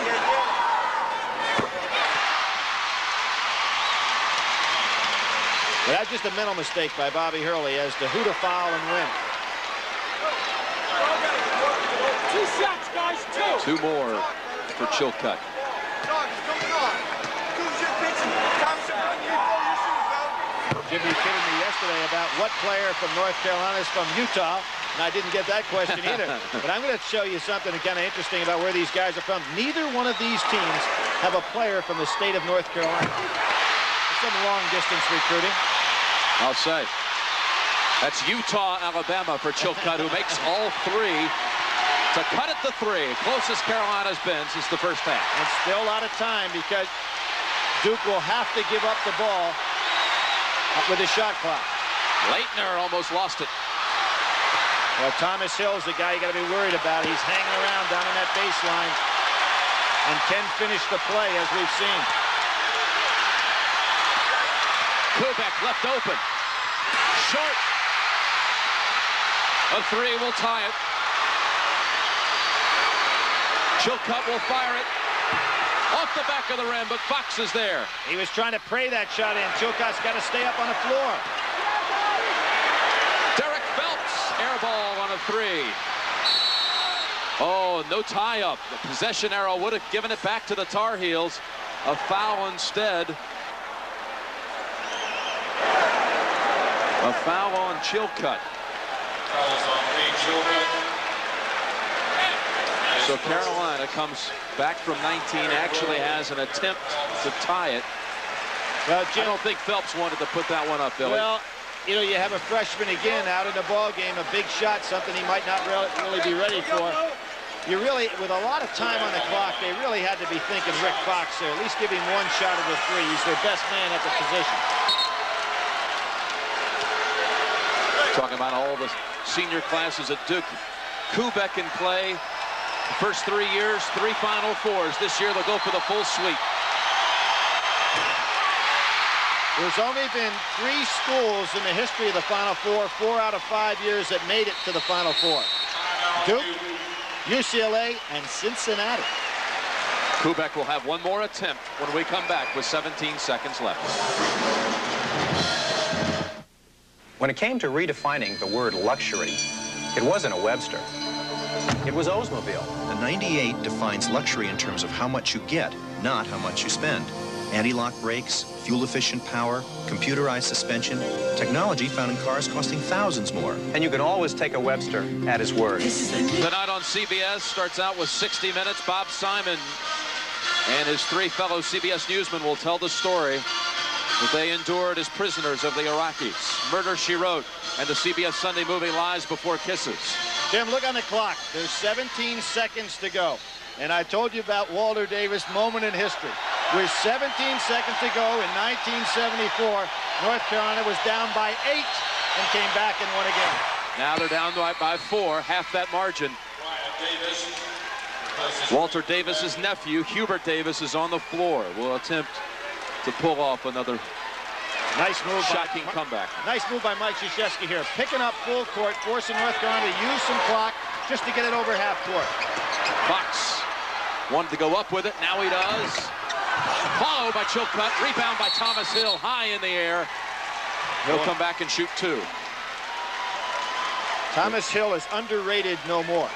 But that's just a mental mistake by Bobby Hurley as to who to foul and when. 2 more for Chilcutt. Jim, you kidding me yesterday about what player from North Carolina is from Utah, and I didn't get that question either. But I'm going to show you something kind of interesting about where these guys are from. Neither one of these teams have a player from the state of North Carolina. Some long-distance recruiting. I'll say. That's Utah, Alabama for Chilcutt, who makes all 3 to cut at the 3. Closest Carolina's been since the first half. And still a lot of time because Duke will have to give up the ball with his shot clock. Leitner almost lost it. Well, Thomas Hill's the guy you got to be worried about. He's hanging around down on that baseline and can finish the play, as we've seen. Kubek left open. Short. A 3 will tie it. Chilcutt will fire it. Off the back of the rim, but Fox is there. He was trying to pray that shot in. Chilcutt's got to stay up on the floor. Derek Phelps, air ball on a 3. Oh, no tie-up. The possession arrow would have given it back to the Tar Heels. A foul instead. A foul on Chilcutt. So Carolina comes back from 19, actually has an attempt to tie it. Well, Jim, I don't think Phelps wanted to put that one up, Billy. Well, you know, you have a freshman again out in the ball game, a big shot, something he might not really be ready for. You really, with a lot of time on the clock, they really had to be thinking Rick Fox there. At least give him 1 shot at the 3. He's their best man at the position. Talking about all the senior classes at Duke. Kubek in play. The first 3 years, 3 Final Fours. This year they'll go for the full sweep. There's only been 3 schools in the history of the Final Four, 4 out of 5 years, that made it to the Final Four. Duke, UCLA, and Cincinnati. Kubek will have 1 more attempt when we come back with 17 seconds left. When it came to redefining the word luxury, it wasn't a Webster. It was Oldsmobile. The 98 defines luxury in terms of how much you get, not how much you spend. Anti-lock brakes, fuel-efficient power, computerized suspension, technology found in cars costing thousands more. And you can always take a Webster at his word. Tonight on CBS starts out with 60 Minutes. Bob Simon and his 3 fellow CBS newsmen will tell the story that they endured as prisoners of the Iraqis. Murder, She Wrote, and the CBS Sunday movie Lies Before Kisses. Jim, look on the clock. There's 17 seconds to go. And I told you about Walter Davis' moment in history. With 17 seconds to go in 1974, North Carolina was down by 8 and came back and won again. Now they're down by 4, half that margin. Walter Davis's nephew, Hubert Davis, is on the floor. Will attempt to pull off another nice move, shocking comeback. Nice move by Mike Krzyzewski here, picking up full court, forcing North Carolina to use some clock just to get it over half court. Fox wanted to go up with it. Now he does. Followed by Chilcutt. Rebound by Thomas Hill, high in the air. He'll come back and shoot 2. Thomas Hill is underrated no more.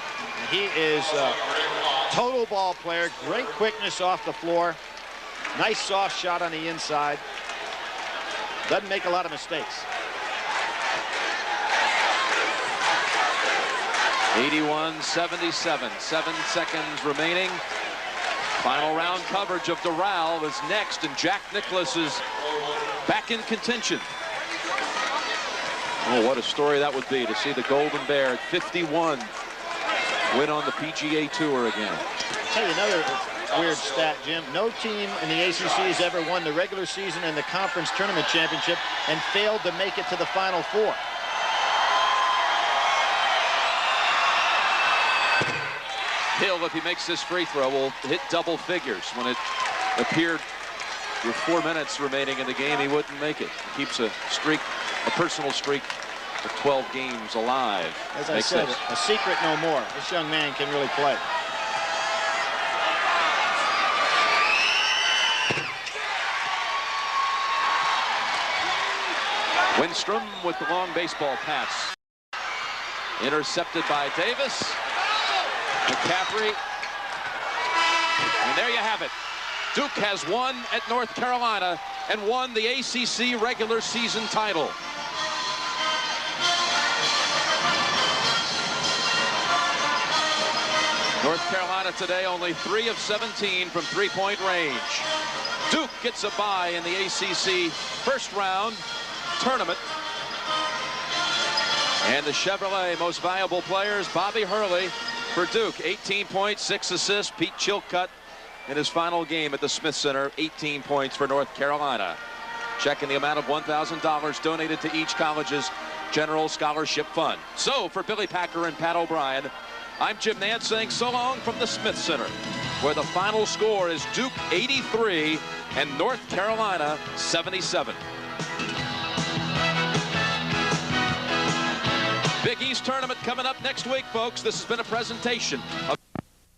He is a total ball player, great quickness off the floor. Nice soft shot on the inside. Doesn't make a lot of mistakes. 81-77. 7 seconds remaining. Final round coverage of Doral is next, and Jack Nicklaus is back in contention. Oh, what a story that would be to see the Golden Bear at 51 win on the PGA Tour again. I'll tell you another weird stat, Jim. No team in the ACC has ever won the regular season and the conference tournament championship and failed to make it to the Final Four. Hill, if he makes this free throw, will hit double figures. When it appeared with 4 minutes remaining in the game, he wouldn't make it. He keeps a streak, a personal streak of 12 games alive. As I said, a secret no more. This young man can really play. Winstrom with the long baseball pass. Intercepted by Davis. McCaffrey And there you have it. Duke has won at North Carolina and won the ACC regular season title. North Carolina today only 3 of 17 from three-point range. Duke gets a bye in the ACC first round tournament. And the Chevrolet most valuable players, Bobby Hurley for Duke, 18 points, 6 assists. Pete Chilcutt in his final game at the Smith Center, 18 points for North Carolina. Checking the amount of $1,000 donated to each college's general scholarship fund. So for Billy Packer and Pat O'Brien, I'm Jim Nance saying so long from the Smith Center, where the final score is Duke 83 and North Carolina 77. Big East tournament coming up next week, folks. This has been a presentation of